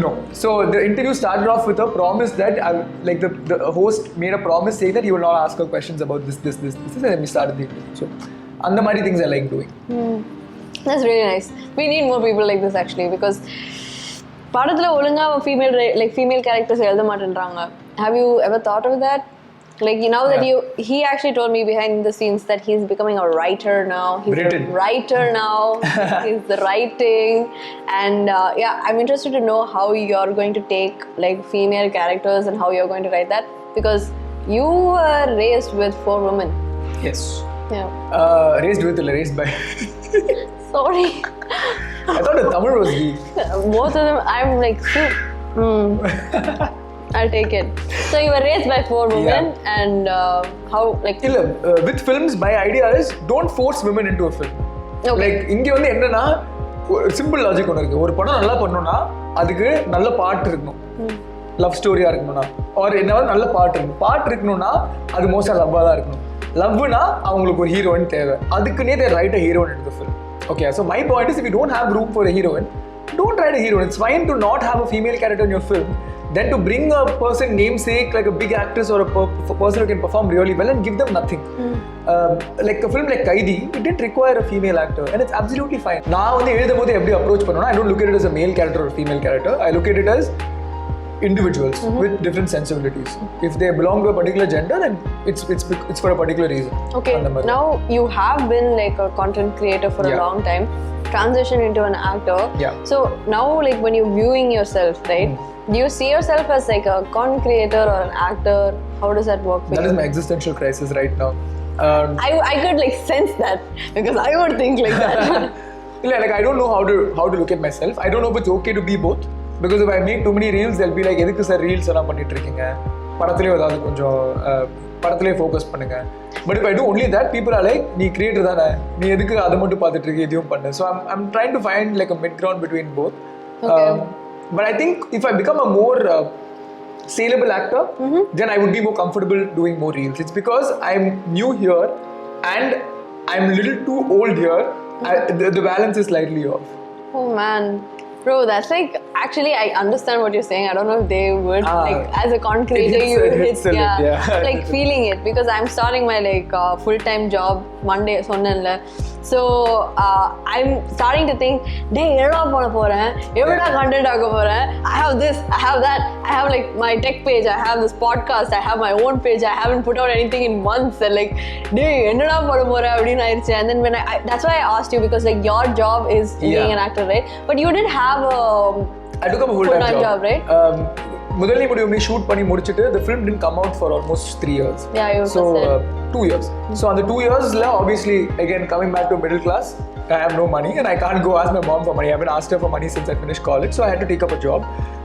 no. So the interview started off with a promise that like the host made a promise saying that he will not ask her questions about this, and then we started the interview. So and the many things I like doing. That's really nice. We need more people like this actually, because படத்துல ஒழுங்கா female characters எழுத மாட்டேன்றாங்க. Have you ever thought of that? Like now that he actually told me behind the scenes that he's becoming a writer now. He's Written. a writer now. He's the writing, and I'm interested to know how you're going to take like female characters and how you're going to write that, because you were raised with 4 women. Yes. Yeah. Raised by. Sorry. I thought the Tamil was weak. Both of them, I'm like, I'll take it. So you were raised by 4 women, and how like? With films, my idea is don't force women into a film. Okay. Like இங்க வந்து என்னன்னா simple logic ஒன்று இருக்கு. ஒரு படம் நல்லா பண்ணணும்னா அதுக்கு நல்ல பாட்டு இருக்கணும். லவ் ஸ்டோரியா இருக்கணும்னா ஆர் என்னவாது நல்ல பாட்டு இருக்கணும். பாட்டு இருக்கணும்னா அது மோஸ்டா லவ்வா தான் இருக்கணும். லவ்னா அவங்களுக்கு ஒரு ஹீரோயின் தேவை. அதுக்குன்னே they write a heroine into the film. Okay, so my point is if you don't have room for a heroine, don't write a heroine. It's fine to not have a female character in your film. Then to bring a person namesake like a big actress or a person who can perform really well and give them nothing. Like a film like Kaidi, it didn't require a female actor and it's absolutely fine. நான் வந்து எழுதும்போது எப்படி approach பண்ணுவேன்னா, I don't look at it as a male character or a female character. I look at it as individuals with different sensibilities. If they belong to a particular gender, then it's for a particular reason. Okay, now you have been like a content creator for a long time, transition into an actor. Yeah. So now like when you're viewing yourself, right? Do you see yourself as like a content creator or an actor? How does that work for you? That is my existential crisis right now. I could like sense that because I would think like that. Like I don't know how to look at myself. I don't know if it's okay to be both. Because if I make too many reels, they'll be like, எதுக்கு sir reels எல்லாம் பண்ணிட்டு இருக்கீங்க, படத்துலேயே ஏதாவது கொஞ்சம் படத்துலேயே focus பண்ணுங்க. But if I do only that, people are like, நீ கிரியேட்டர் தானே, நீ எதுக்கு அதை மட்டும் பார்த்துட்டு இருக்க, இதையும் பண்ணு. So I'm trying to find like a mid ground between both. But I think if I become a more saleable actor, then I would be more comfortable doing more reels. It's because I'm new here and I'm a little too old here. The balance is slightly off. Oh man. Bro, that's like, actually I understand what you're saying. I don't know if they would, like as a content creator, like feeling it, because I'm starting my like full-time job Monday, sonnenla. So I'm starting to think, டே என்னடா பண்ண போறேன், எவ்வளோ content ஆக போறேன், I have this, I have that, I have like my tech page, I have this podcast, I have my own page, I haven't put out anything in months, and like டே என்னடா பண்ண போறேன் அப்படின்னு ஆயிடுச்சு. And then when I that's why I asked you, because like your job is being an actor, right? But you didn't have I took up a full-time job, right? முதல்ல இப்படி shoot பண்ணி முடிச்சிட்டு the film didn't come out for almost 3 years. Yeah, you so 2 years. So on the 2 yearsல obviously again coming back to middle class, I have no money and I can't go ask my mom for money. I haven't asked her for money since I finished college, so I had to take up a job.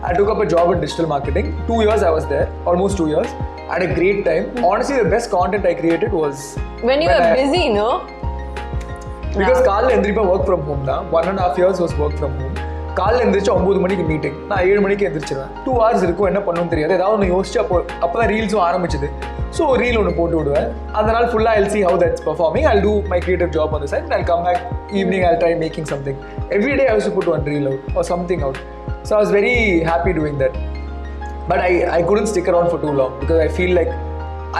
I took up a job in digital marketing. 2 years I was there, almost 2 years. I had a great time. Honestly, the best content I created was when you were busy, no? Because காலைல எந்திரிப்பா work from home தான். 1.5 years was work from home. காலைல எந்திரிச்சு 9 மணிக்கு meeting, நான் 7 மணிக்கு எந்திரிச்சிருவேன். 2 hours இருக்கும், என்ன பண்ணணும்னு தெரியாது. ஏதாவது ஒன்று யோசிச்சு அப்போதான் ரீல்ஸும் ஆரம்பிச்சது. ஸோ ஒரு ரீல் ஒன்று போட்டு விடுவேன். அதனால் ஃபுல்லாக I'll see how that's performing. I'll do my creative job on the side and I'll come back evening, I'll try making something. Every day I used to put one reel out or something out. So I was very happy doing that. But I couldn't stick around for too long because I feel like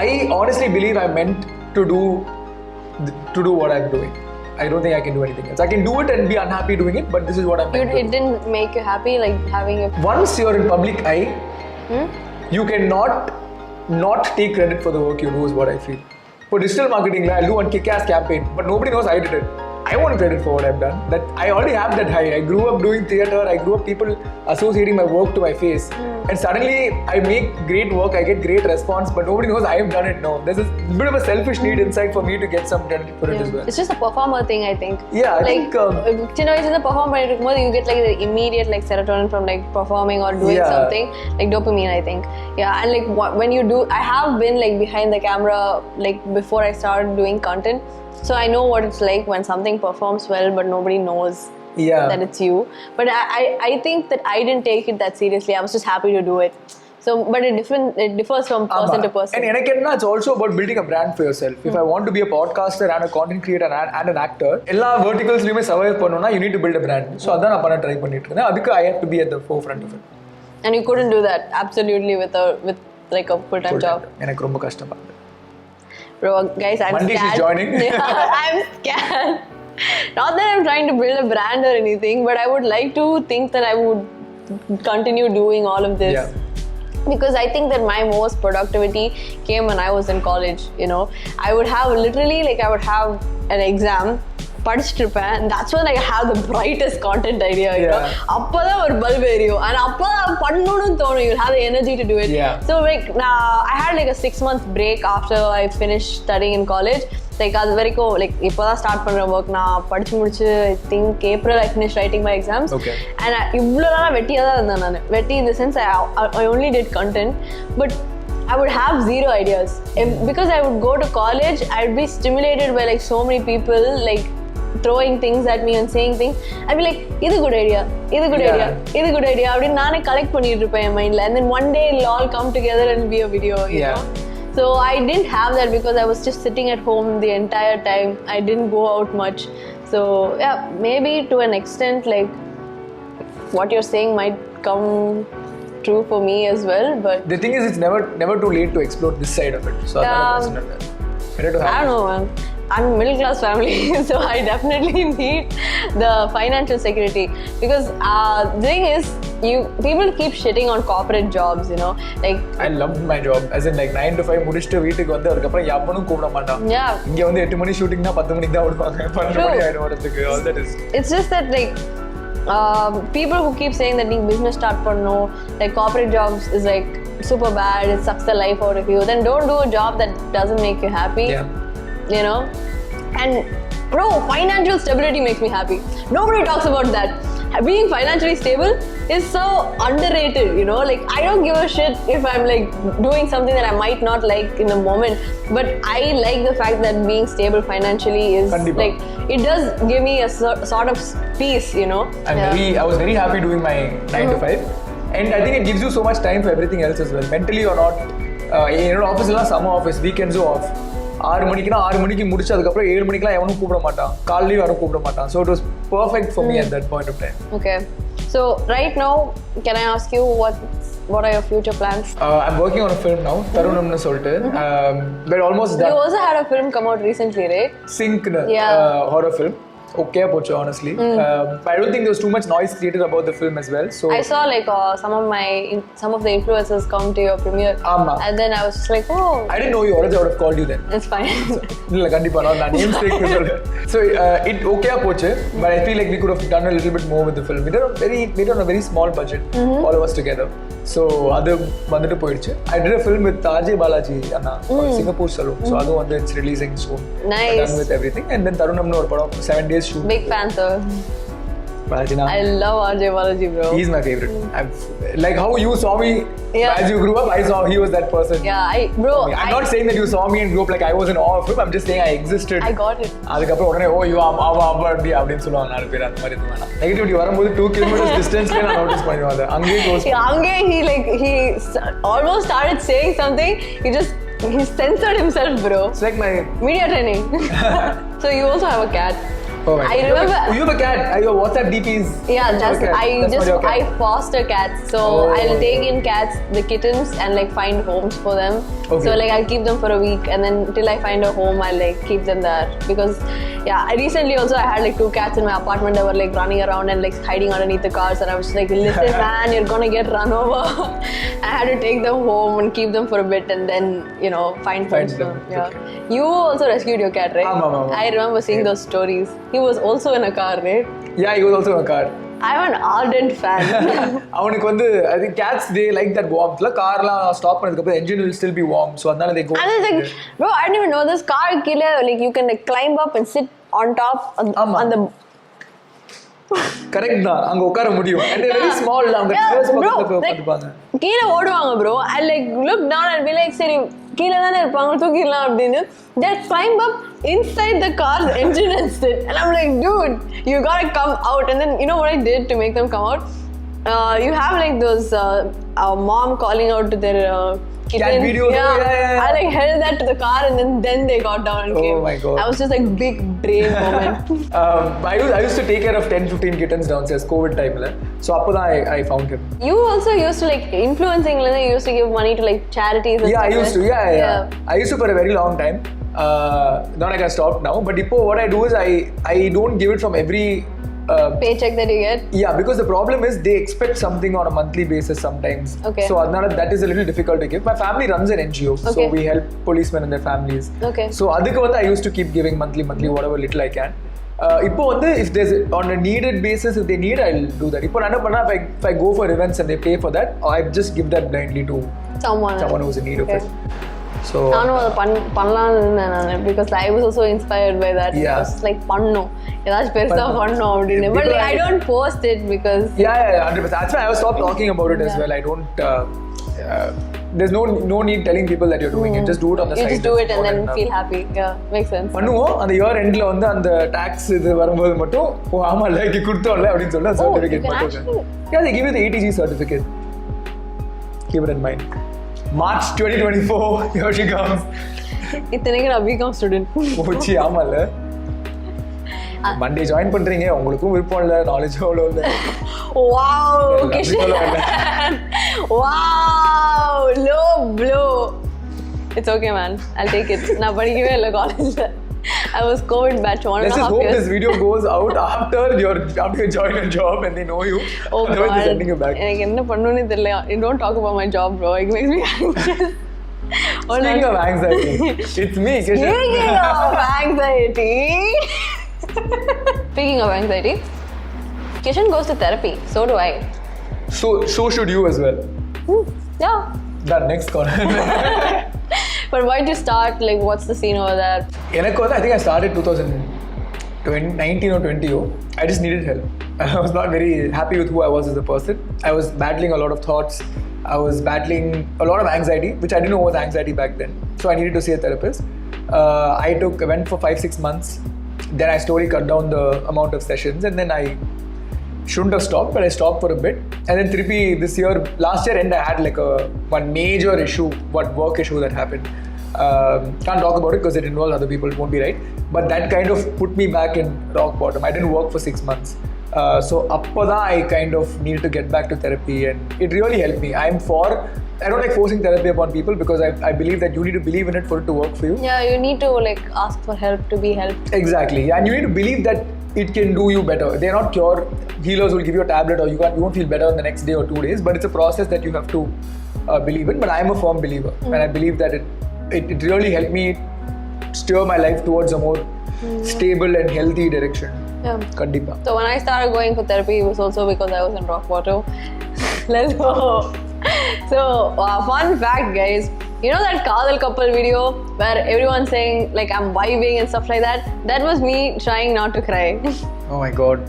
I honestly believe I'm meant to do what I'm doing. I don't think I can do anything else. I can do it and be unhappy doing it, but this is what I'm meant to do. It didn't make you happy, like having a... Once you're in public eye, you cannot not take credit for the work you do, is what I feel. For digital marketing, I'll do one kick-ass campaign, but nobody knows I did it. I want credit for what I've done. That I already have that high. I grew up doing theatre. I grew up people associating my work to my face. And suddenly I make great work, I get great response, but nobody knows I have done it. No, there's a bit of a selfish need inside for me to get some credit for it as well. It's just a performer thing, I think. Yeah, I like, think... சின்ன வயசுல perform பண்ணிட்டு இருக்கும்போது you get like the immediate like serotonin from like performing or doing something, like dopamine, I think. Yeah, and like when you do, I have been like behind the camera like before I started doing content. So I know what it's like when something performs well but nobody knows that it's you. But I think that I didn't take it that seriously. I was just happy to do it. So, but it differs from person to person. And it's also about building a brand for yourself. If I want to be a podcaster and a content creator and an actor, all verticals survive pannona, you need to build a brand. So adha na try pannittu irukken. Adukku I have to be at the forefront of it. And you couldn't do that absolutely with like a full-time job. எனக்கு ரொம்ப கஷ்டமா இருந்தது. Bro, guys, I'm Monday scared. She's joining. Yeah, I'm scared. Not that I'm trying to build a brand or anything, but I would like to think that I would continue doing all of this. Yeah. Because I think that my most productivity came when I was in college, you know. I would have literally, like, I would have an exam, படிச்சிட்டிருப்பேன், and that's when I have the brightest content idea, you know. அப்பதான் ஒரு bulb எரியும், and அப்பதான் பண்ணணும்னு தோணும், you'll have the energy to do it. So like I had like a 6-month break after I finished studying in college. Like அது வரைக்கும் like இப்போதான் start பண்ற ஒர்க் நான் படிச்சு முடிச்சு I think April I finished writing my exams. And இவ்வளோ நாளாக வெட்டியாக தான் இருந்தேன் நான். வெட்டி in the sense I only did content, but I would have zero ideas. Because I would go to college, I would be stimulated by like so many people like throwing things at me and saying things. I'd be like, இது good idea, இது good idea, இது good idea அப்படின்னு நானே collect பண்ணிட்டு இருப்பேன் என் மைண்ட்ல. And then one day it'll all come together and be a video, you know. So I didn't have that because I was just sitting at home the entire time. I didn't go out much. So yeah, maybe to an extent like what you're saying might come true for me as well, but the thing is, it's never too late to explore this side of it. So better to have. I don't know, man. I'm a middle class family, so I definitely need the financial security. Because the thing is, people keep shitting on corporate jobs, you know. Like I loved my job, as in like 9 to 5 முடிச்சிட்டு வீட்டுக்கு வந்து அதுக்கு அப்புறம் யாவனும் கூப்பிட மாட்டான். இங்க வந்து 8 மணி ஷூட்டிங்னா 10 மணிக்கு தான் விடுவாங்க. 12 மணி ஆயிடும் வரதுக்கு. All that is. It's just that like people who keep saying that நீங்க business start பண்ணனும், like corporate jobs is like super bad, it sucks the life out of you, then don't do a job that doesn't make you happy. You know. And bro, financial stability makes me happy. Nobody talks about that. Being financially stable is so underrated, you know. Like I don't give a shit if I'm like doing something that I might not like in the moment, but I like the fact that being stable financially is like it does give me a sort of peace, you know. I was very happy doing my 9 to 5, and I think it gives you so much time for everything else as well. Mentally or not, office la summer office, weekends off. 6 மணிக்குனா 6 மணிக்கு முடிச்சு அதுக்கப்புறம் 7 மணிக்கெல்லாம் எவனும் கூப்பிட மாட்டான், காலையில யாரும் கூப்பிட மாட்டான். So it was perfect for me at that point of time. Okay, so right now can I ask you what are your future plans? I'm working on a film now, Tarunamnu solittu, but almost done. You also had a film come out recently, right? Sync horror film. Okay pochu, honestly. But I don't think there was too much noise created about the film as well. So I saw like some of the influencers come to your premiere. And then I was just like, oh. I didn't know you already. I would have called you then. It's fine. No, kandipa na name stake sollu. So it okay pochu, but I feel like we could have done a little bit more with the film. We did on a very small budget, all of us together. So adu vandu poiduchu. I did a film with RJ Balaji anna, Singapore Saloon. So adu vandu it's releasing soon. Nice. Done with everything, and then Tarunamnu or padam 7 days shoot. Big fan, sir. Balajina. I love RJ Balaji, bro. He's my favorite. Like how you saw me as you grew up, I saw he was that person. I'm not saying that you saw me and grew up like I was in awe of him. I'm just saying I existed. I got it. அதுக்கப்புறம் உடனே you அப்படின்னு சொல்லுவாங்க நாலு பேர். அந்த மாதிரி இருந்தாங்க. Negativity வரும்போது 2 kilometers distanceல நான் நோட்டீஸ் பண்ணுவேன் அதை. அங்கே he almost started saying something. He censored himself, bro. It's like my media training. So you also have a cat. Oh my God. I remember. You have a cat. Your WhatsApp DPs. Yeah, I foster cats. So I'll take in cats, the kittens, and like find homes for them. So like I'll keep them for a week, and then till I find a home, I'll like keep them there. Because I recently also I had like 2 cats in my apartment that were like running around and like hiding underneath the cars, and I was just like, listen man, you're gonna get run over. I had to take them home and keep them for a bit, and then find homes for them. You also rescued your cat, right? I remember seeing those stories. He was also in a car, right? Yeah, he was also in a car. I'm an ardent fan. அவனுக்கு வந்து I think cats they like that warmth. La carலாம் stop பண்ணதுக்கு அப்புறம் engine will still be warm, so அதனால they go. And it's like, bro, I didn't even know this car killer, like you can like climb up and sit on top on the correct தான், அங்க உட்கார முடியும். And they're very small. அவங்க tyres பக்கத்துல உட்கார்ந்துப்பாங்க. கீழ ஓடுவாங்க bro. I like look down and be like, சரி கீழ தானே இருப்பாங்க, தூக்கிடலாம் அப்படின்னு. They climb up inside the car's engine and sit. And I'm like, dude, you gotta come out. And then you know what I did to make them come out? You have like those mom calling out to their cat videos. I like held that to the car, and then they got down and came. Oh my God. I was just like big brain moment. I used to take care of 10-15 kittens downstairs COVID time la. So appo I found him. You also used to like influencing, you used to give money to like charities and stuff. I used to. I used to for a very long time. Not like I stopped now, but what I do is I don't give it from every Paycheck that you get? Yeah, because the problem is they expect something on a monthly basis sometimes. Okay. So that is a little difficult to give. My family runs an NGO, so Okay. we help policemen and their families. Okay. So adukku I used to keep giving monthly whatever little I can. இப்போ if there's on a needed basis, if they need, I'll do that. இப்போ நான் என்ன பண்ணா, if I go for events and they pay for that, I just give that blindly to someone who's in need of it. So நானும் அதை பண்ணலாம்னு இருந்தேன் நான், because I was also inspired by that. Yeah. I was like பண்ணணும், ஏதாச்சும் பெருசா பண்ணணும் அப்படின்னு. But like, I don't post it because yeah 100%. That's why I stopped talking about it as well. I don't there's no need telling people that you're doing it. Just do it on the you side. just do it and then feel happy. Yeah, makes sense. பண்ணுவோம். அந்த year எண்ட்ல வந்து அந்த tax இது வரும்போது மட்டும் ஆமா like கொடுத்தோம்ல அப்படின்னு சொல்ல சர்டிஃபிகேட் மட்டும். Yeah, they give you the ATG certificate. Keep it in mind. March 2024, here she comes. இத்தனைக்கு நான் பிகாம் ஸ்டூடெண்ட். ஓச்சி ஆமால. மண்டே ஜாயின் பண்றீங்க, உங்களுக்கும் விருப்பம் இல்ல, நாலேஜ் அவ்வளோ இல்ல. Wow, Kishen. Wow, low blow. It's okay, man. I'll take it. நான் படிக்கவே இல்லை காலேஜ்ல. I was COVID batch 1.5 years. Let's just hope this video goes out after you join a job and they know you. Oh Otherwise, they're sending you back. எனக்கு என்ன பண்ணணும்னு தெரியல. You don't talk about my job, bro. It makes me anxious. Speaking of anxiety, it's me, Kishen. Speaking of anxiety. Speaking of anxiety, Kishen goes to therapy. So do I. So should you as well. Yeah. That next corner. But why did you start? Like, what's the scene over there? I think I started 2019 or 20. I just needed help. I was not very happy with who I was as a person. I was battling a lot of thoughts. I was battling a lot of anxiety, which I didn't know was anxiety back then. So I needed to see a therapist. I went for 5-6 months. Then I slowly cut down the amount of sessions, and then I shouldn't have stopped, but I stopped for a bit. And then last year end, I had like one major issue, work issue that happened. Can't talk about it because it involves other people, it won't be right. But that kind of put me back in rock bottom. I didn't work for 6 months. So appada I kind of needed to get back to therapy, and it really helped me. I don't like forcing therapy upon people because I believe that you need to believe in it for it to work for you. Yeah, you need to like ask for help to be helped. Exactly, and you need to believe that it can do you better. They're not cure. Healers will give you a tablet or you won't feel better in the next day or 2 days, but it's a process that you have to believe in. But I'm a firm believer, and I believe that it really helped me steer my life towards a more stable and healthy direction. Yeah. Kandipa. So when I started going for therapy, it was also because I was in rock bottom. Let's go. So fun fact, guys. You know that Kadal couple video where everyone's saying like I'm vibing and stuff like that? That was me trying not to cry. Oh my god.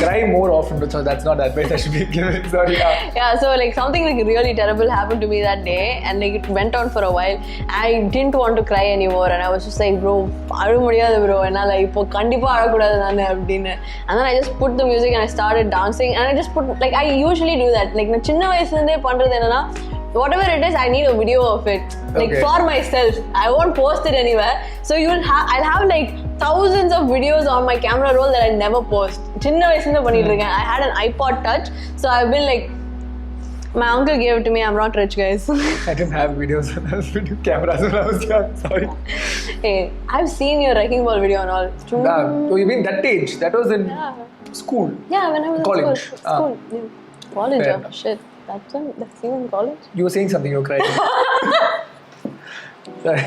Cry more often, so that's not advice I should be giving. Sorry. Yeah, so like something like really terrible happened to me that day, and like it went on for a while. I didn't want to cry anymore, and I was just like, bro, அழ முடியாது bro, என்னால இப்போ கண்டிப்பா அழக்கூடாது நானு அப்படின்னு. And then I just put the music and I started dancing, and I just put like I usually do that. Like நான் சின்ன வயசுல இருந்தே பண்றது என்னன்னா, whatever it is, I need a video of it, like for myself. I won't post it anywhere. So I'll have like thousands of videos on my camera roll that I never post. சின்ன வயசுல இருந்து பண்ணிட்டு இருக்கேன். I had an iPod Touch, so I've been like, my uncle gave it to me. I'm not rich, guys. I didn't have videos on video cameras when I was young. Sorry. Hey, I've seen your wrecking ball video and all. Oh, you mean that age? That was in school. Yeah, when I was college. in school. Yeah. College, Fair. Shit. That's even in college. You were saying something. You were crying. Sorry.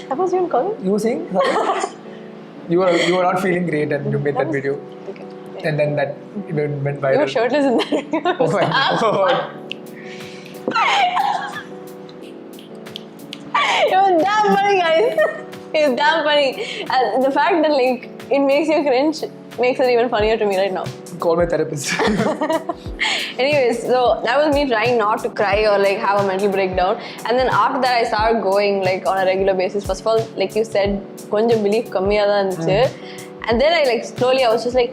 That was you in college? You were saying something? You were not feeling great and you made that video. Okay. And then that went viral. You were shirtless in that video. Oh my god. It was damn funny, guys. It was damn funny. The fact that like it makes you cringe makes it even funnier to me right now. Call my therapist. Anyways, so that was me trying not to cry or like have a mental breakdown. And then after that, I started going like on a regular basis. First of all, like you said, konjam belief kammiya da irundhuchu. And then I like slowly, I was just like,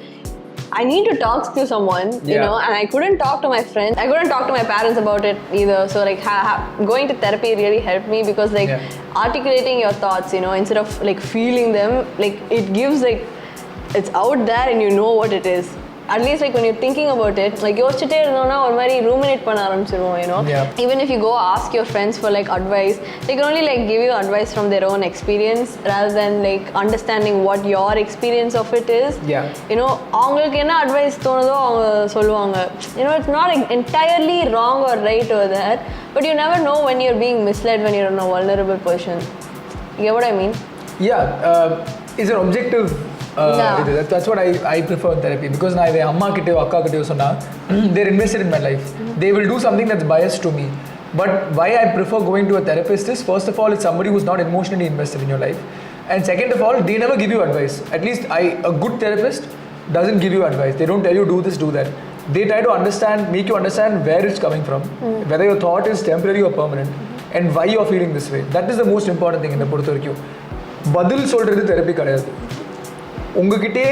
I need to talk to someone, you know, and I couldn't talk to my friends. I couldn't talk to my parents about it either. So like going to therapy really helped me because like articulating your thoughts, you know, instead of like feeling them, like it gives like, it's out there and you know what it is. at least like when you're thinking about it, like யோசிச்சுட்டே இருந்தோம்னா ஒரு மாதிரி ruminate பண்ண ஆரம்பிச்சிருவோம், you know. Yeah. Even if you go ask your friends for like advice, they can only like give you advice from their own experience rather than like understanding what your experience of it is. Yeah. You know, அவங்களுக்கு என்ன advice தோணுதோ அவங்க சொல்லுவாங்க. You know, it's not entirely wrong or right over that, but you never know when you're being misled when you're in a vulnerable position. You get what I mean? Yeah, it's an objective. That's what I prefer in therapy, because now if amma kitte akka kitte sonna they're invested in my life. They will do something that's biased to me. But why I prefer going to a therapist is, first of all, it's somebody who's not emotionally invested in your life, and second of all, they never give you advice. At least a good therapist doesn't give you advice. They don't tell you do this, do that. They try to make you understand where it's coming from, whether your thought is temporary or permanent, and why you're feeling this way. That is the most important thing in the பொறுத்தவரைக்கும். பதில் சொல்றது therapy கிடையாது. உங்ககிட்டே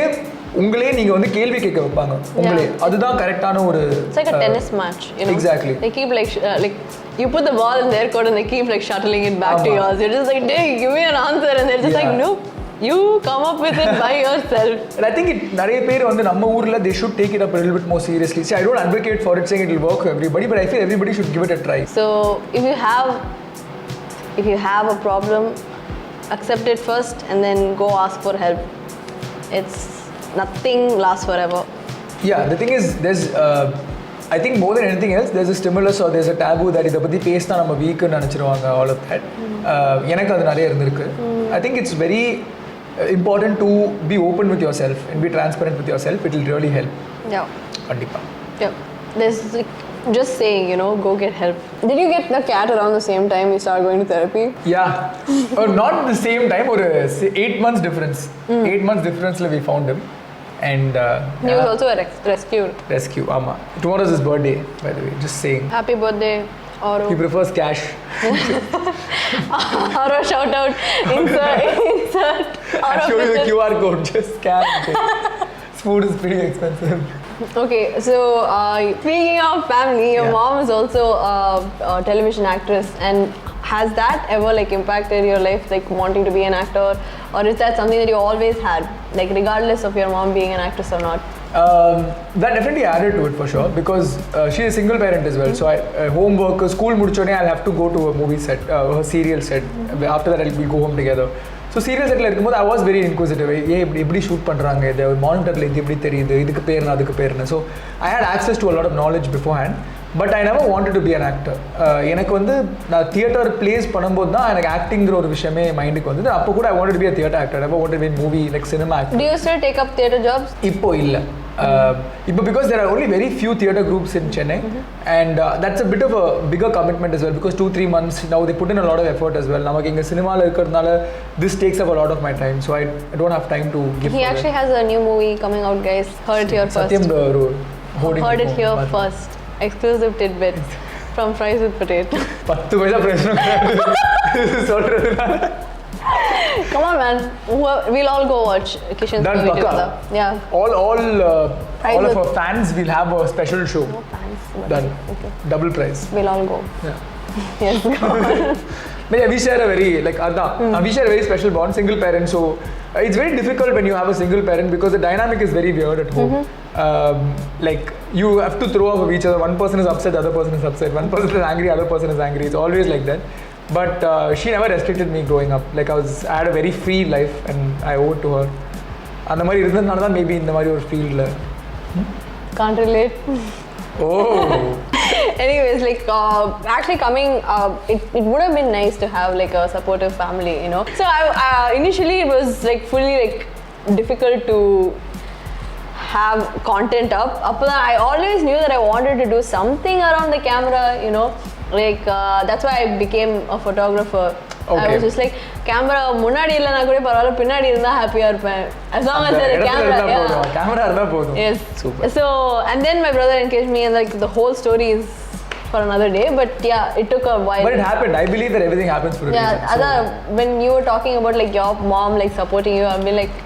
உங்களே நீங்க வந்து கேள்வி கேட்க வைப்பாங்க உங்களே. அதுதான் கரெக்டான ஒரு It's like a tennis match, you know. Exactly. They keep like you put the ball in their court and they keep like shuttling it back to yours. You're just like, "Hey, give me an answer," and they're just like, "Nope. You come up with it by yourself." And I think நிறைய பேர் வந்து நம்ம ஊர்ல they should take it up a little bit more seriously. See, I don't advocate for it saying it will work for everybody, but I feel everybody should give it a try. So if you have a problem, accept it first and then go ask for help. It's nothing lasts forever. Yeah, the thing is, there's I think more than anything else, there's a stimulus or there's a taboo that இதை பற்றி பேசினா நம்ம வீக்குன்னு நினச்சிருவாங்க, all of that. எனக்கு அது நிறைய இருந்திருக்கு. I think it's very important to be open with yourself and be transparent with yourself. It will really help. Yeah. கண்டிப்பா. Yeah. There's like, just saying, you know, go get help. Did you get the cat around the same time you started going to therapy? Yeah. Or not the same time, or 8 months difference. 8 months difference we found him. And he was also rescued. Rescue, ama. Tomorrow's his birthday, by the way. Just saying. Happy birthday, Oro. He prefers cash. Oro, shout out. Insert. I'll show you the QR code. Just scan. This food is pretty expensive. Okay, so speaking of family, your mom is also a television actress, and has that ever like impacted your life, like wanting to be an actor, or is that something that you always had, like regardless of your mom being an actress or not? That definitely added to it for sure, because she's a single parent as well. So homework, school mudichone, I'll have to go to a movie set, a serial set. After that, we'll go home together. So serial settle இருக்கும்போது I was very inquisitive. எப்படி shoot பண்ணுறாங்க, இது மானிட்டரில் இது எப்படி தெரியுது, இதுக்கு பேருனா அதுக்கு பேருன்னு. So I had access to a lot of knowledge beforehand, but I never wanted to be an actor. எனக்கு வந்து நான் தியேட்டர் பிளேஸ் பண்ணும்போது தான் எனக்கு ஆக்டிங்கிற ஒரு விஷயமே மைண்டுக்கு வந்து. அப்போ கூட I wanted to be a theatre actor. I wanted to be movie like cinema actor. Do you still take up theatre jobs? இப்போ இல்லை. Because there are only very few theatre groups in Chennai, and that's a bit of a bigger commitment as well, because 2-3 months now they put in a lot of effort as well. Namak inga cinema la irukradnala this takes up a lot of my time, so I don't have time to give. He actually has a new movie coming out, guys. Heard it here first. Satyam the role. Heard it here first. Exclusive tidbit from Fries with Potate. 10 paisa prashna solradhu. Come on, man. We'll all go watch Kishen's movie together. Yeah. All of our fans will have a special show. No fans. Done. Okay. Double price. We'll all go. Yeah. Yes, go on. But yeah, we share a very we share a very special bond. Single parent, so it's very difficult when you have a single parent, because the dynamic is very weird at home. Like you have to throw off of each other. One person is upset, the other person is upset. One person is angry, other person is angry. It's always like that. But she never restricted me growing up. Like I had a very free life, and I owe it to her. And the mari irundadnaala dhaan maybe indha mari or field la. Can't relate. Oh. Anyways, like actually coming, it would have been nice to have like a supportive family, you know. So initially it was like fully like difficult to have content up. I always knew that I wanted to do something around the camera, you know. Like that's why I became a photographer. Okay. I was just like, camera முன்னாடி இல்லனா கூட பரவாயில்லை, பின்னாடி இருந்தா ஹாப்பியா இருப்பேன். As long as the camera, camera இருந்தா போதும். Yes. Super. So and then my brother encouraged me, and like the whole story is for another day, but yeah, it took a while. But it happened. I believe that everything happens for a reason. Yeah, when you were talking about like your mom like supporting you, I've been like,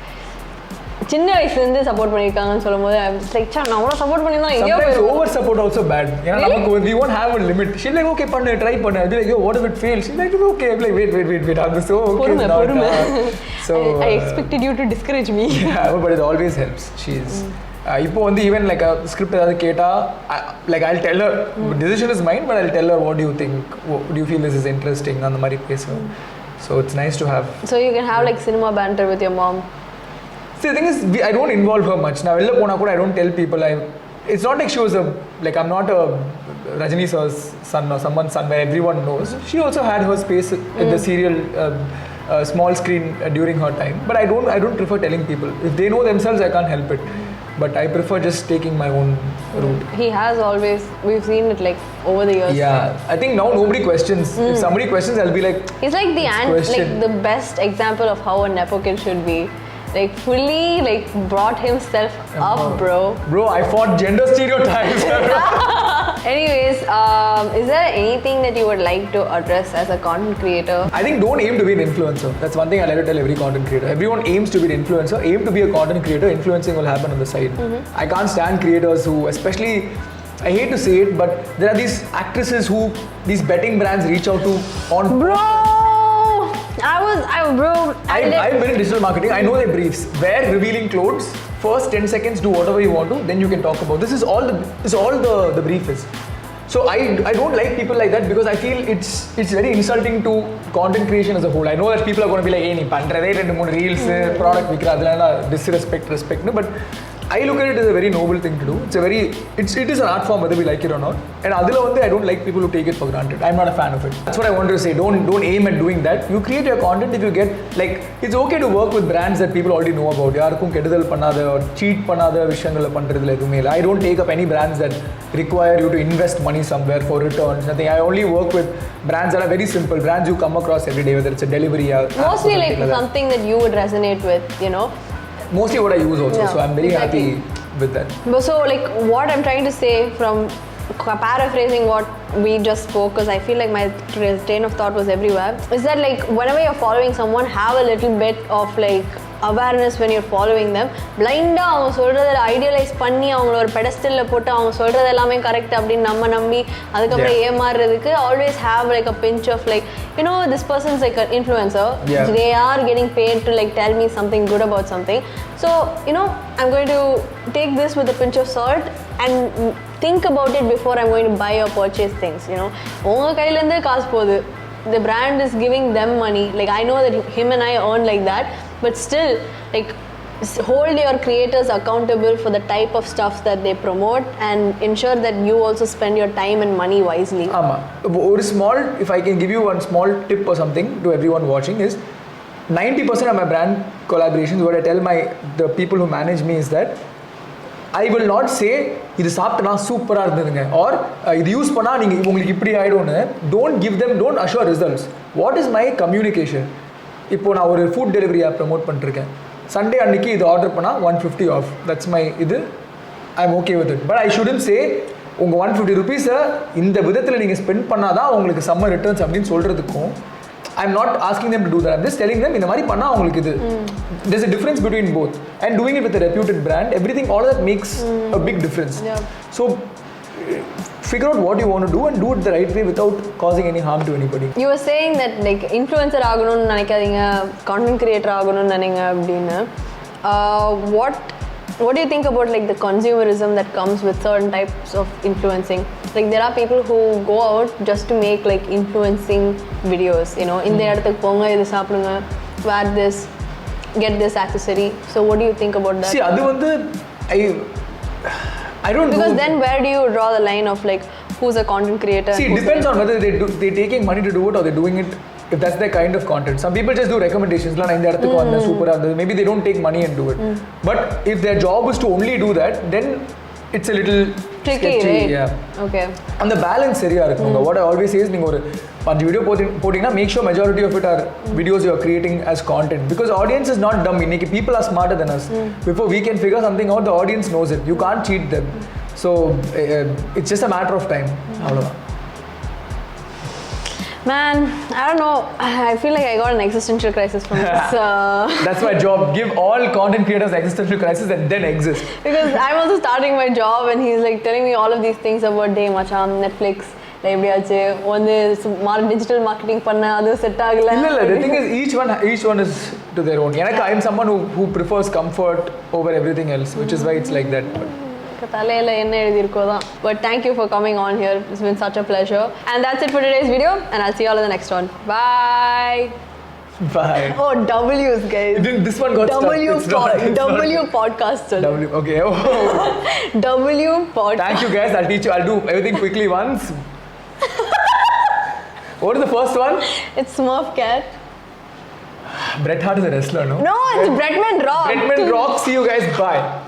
சின்ன வயசுல இருந்து support பண்ணிருக்காங்கன்னு சொல்லும்போது I was like, நான் அவளோ support பண்ணிருந்தா எங்கயோ போய். Sometimes over support also bad. ஏன்னா நமக்கு we won't have a limit. She's like, okay, பண்ணு, try பண்ணு. I'll be like, yo, what if it fails? She's like, okay. I'm like, wait. I'm so okay. பொறுமை. So I expected you to discourage me. Yeah, but it always helps. She's இப்போ வந்து even like a script ஏதாவது கேட்டா like I'll tell her decision is mine but I'll tell her what do you think, do you feel this is interesting அந்த மாதிரி பேசுவேன். So it's nice to have. So you can have like cinema banter with your mom. See, the thing is, I don't involve her much. Now, I don't tell people. It's not like she was I'm not a Rajini sir's son or someone's son where everyone knows. She also had her space in the serial small screen during her time. But I don't prefer telling people. If they know themselves, I can't help it. But I prefer just taking my own route. He has always, we've seen it like over the years. Yeah, I think now nobody questions. If somebody questions, I'll be like, he's like the best example of how a Nepo kid should be. Like fully like brought himself up, bro. Bro, I fought gender stereotypes. Anyways, is there anything that you would like to address as a content creator? I think don't aim to be an influencer. That's one thing I like to tell every content creator. Everyone aims to be an influencer. Aim to be a content creator. Influencing will happen on the side. I can't stand creators who, especially, I hate to say it, but there are these actresses who these betting brands reach out to on. Bro, I've been in digital marketing. I know their briefs. Wear revealing clothes. First 10 seconds, do whatever you want to. Then you can talk about. This is all the brief is. So I don't like people like that because I feel it's very insulting to content creation as a whole. I know that people are going to be like, hey, nee pandradhe rendu moonu reels product vikra adala disrespect but I look at it as a very noble thing to do. It is an art form whether we like it or not. And adula I don't like people who take it for granted. I'm not a fan of it. That's what I wanted to say. Don't aim at doing that. You create your content if you get like it's okay to work with brands that people already know about. Yarkum kedudal pannada or cheat pannada vishayangala pandradhula edume illa. I don't take up any brands that require you to invest money somewhere for returns. Nothing. I only work with brands that are very simple. Brands you come across every day, whether it's a delivery or mostly like something that you would resonate with, you know. Mostly what I use also, so I'm very happy with that. But so like what I'm trying to say, from paraphrasing what we just spoke, because I feel like my train of thought was everywhere, is that like whenever you're following someone, have a little bit of like awareness when you're following them. Blind-ஆ அவங்க சொல்றதை idealise பண்ணி அவங்கள ஒரு பெடஸ்டல்ல போட்டு அவங்க சொல்றது எல்லாமே correct அப்படின்னு நம்பி அதுக்கப்புறம் ஏமாறுறதுக்கு always have like a pinch of like, you know, this person's like an influencer. They are getting paid to like tell me something good about something. So, you know, I'm going to take this with a pinch of salt and think about it before I'm going to buy or purchase things, you know. உங்க கையில இருந்து காசு போகுது. The brand is giving them money. Like I know that him and I earn like that, but still like hold your creators accountable for the type of stuff that they promote and ensure that you also spend your time and money wisely. Or small, if I can give you one small tip or something to everyone watching is 90% of my brand collaborations, what I tell the people who manage me is that I will not say இது சாப்பிட்டனா சூப்பராக இருந்ததுங்க or இது use பண்ணால் நீங்கள் உங்களுக்கு இப்படி ஆகிடும்னு. Don't assure results. What is my communication? இப்போ நான் ஒரு ஃபுட் டெலிவரி ஆப் ப்ரமோட் பண்ணிருக்கேன். சண்டே அன்னைக்கு இது ஆர்டர் பண்ணால் 150 ஆஃப். தட்ஸ் மை இது. I'm okay with it. But I shouldn't say உங்கள் 150 ருபீஸை இந்த விதத்தில் நீங்கள் ஸ்பெண்ட் பண்ணாதான் உங்களுக்கு சம்மர் ரிட்டர்ன்ஸ் அப்படின்னு சொல்கிறதுக்கும் I'm not asking them to do that. I'm just telling them இந்த மாதிரி பண்ணா உங்களுக்கு இது. There's a difference between both. And doing it with a reputed brand, everything, all of that makes a big difference. So figure out what you want to do and do it the right way without causing any harm to anybody. You were saying that like influencer ஆகணும்னு நினைக்காதீங்க, content creator ஆகணும்னு நினைங்க அப்படின்னு. What do you think about like the consumerism that comes with certain types of influencing? Like there are people who go out just to make like influencing videos, you know, இந்த இடத்துக்கு போங்க, இது சாப்பிடுங்க, wear this, get this accessory. So what do you think about that? See, அது வந்து I don't know. Because then where do you draw the line of like who's a content creator? See, it depends on whether they're taking money to do it or they're doing it if that's their kind of content. Some people just do recommendations. Maybe they don't take money and do it. But if their job is to only do that, then it's a little tricky, sketchy. right? Yeah. Okay. And the balance சரியா இருக்குங்க. What I always say is நீங்க ஒரு 5 video போட்டீங்கன்னா make sure majority of it are videos you are creating as content, because audience is not dumb. இன்னைக்கு people are smarter than us. Before we can figure something out, the audience knows it. You can't cheat them. So it's just a matter of time. அவ்வளவுதான். Man, I don't know. I feel like I got an existential crisis from this. That's my job. Give all content creators existential crisis and then exist. Because I'm also starting my job and he's like telling me all of these things about day macham, Netflix, எப்படியாச்சும் வந்து digital marketing பண்ண அது set ஆகல இல்ல the thing is each one is to their own. எனக்கு I am someone who prefers comfort over everything else, which is why it's like that. தலையில என்ன எழுதியிருக்கோ தான். But thank you for coming on here. It's been such a pleasure. And that's it for today's video. And I'll see you all in the next one. Bye. Bye. Oh, W's, guys. This one got stuck. W podcast. W. Okay. Oh. W podcast. Thank you, guys. I'll teach you. I'll do everything quickly once. What is the first one? It's Smurf Cat. Bret Hart is a wrestler, no? No, it's Bretman Rock. Bretman Rock. See you guys. Bye.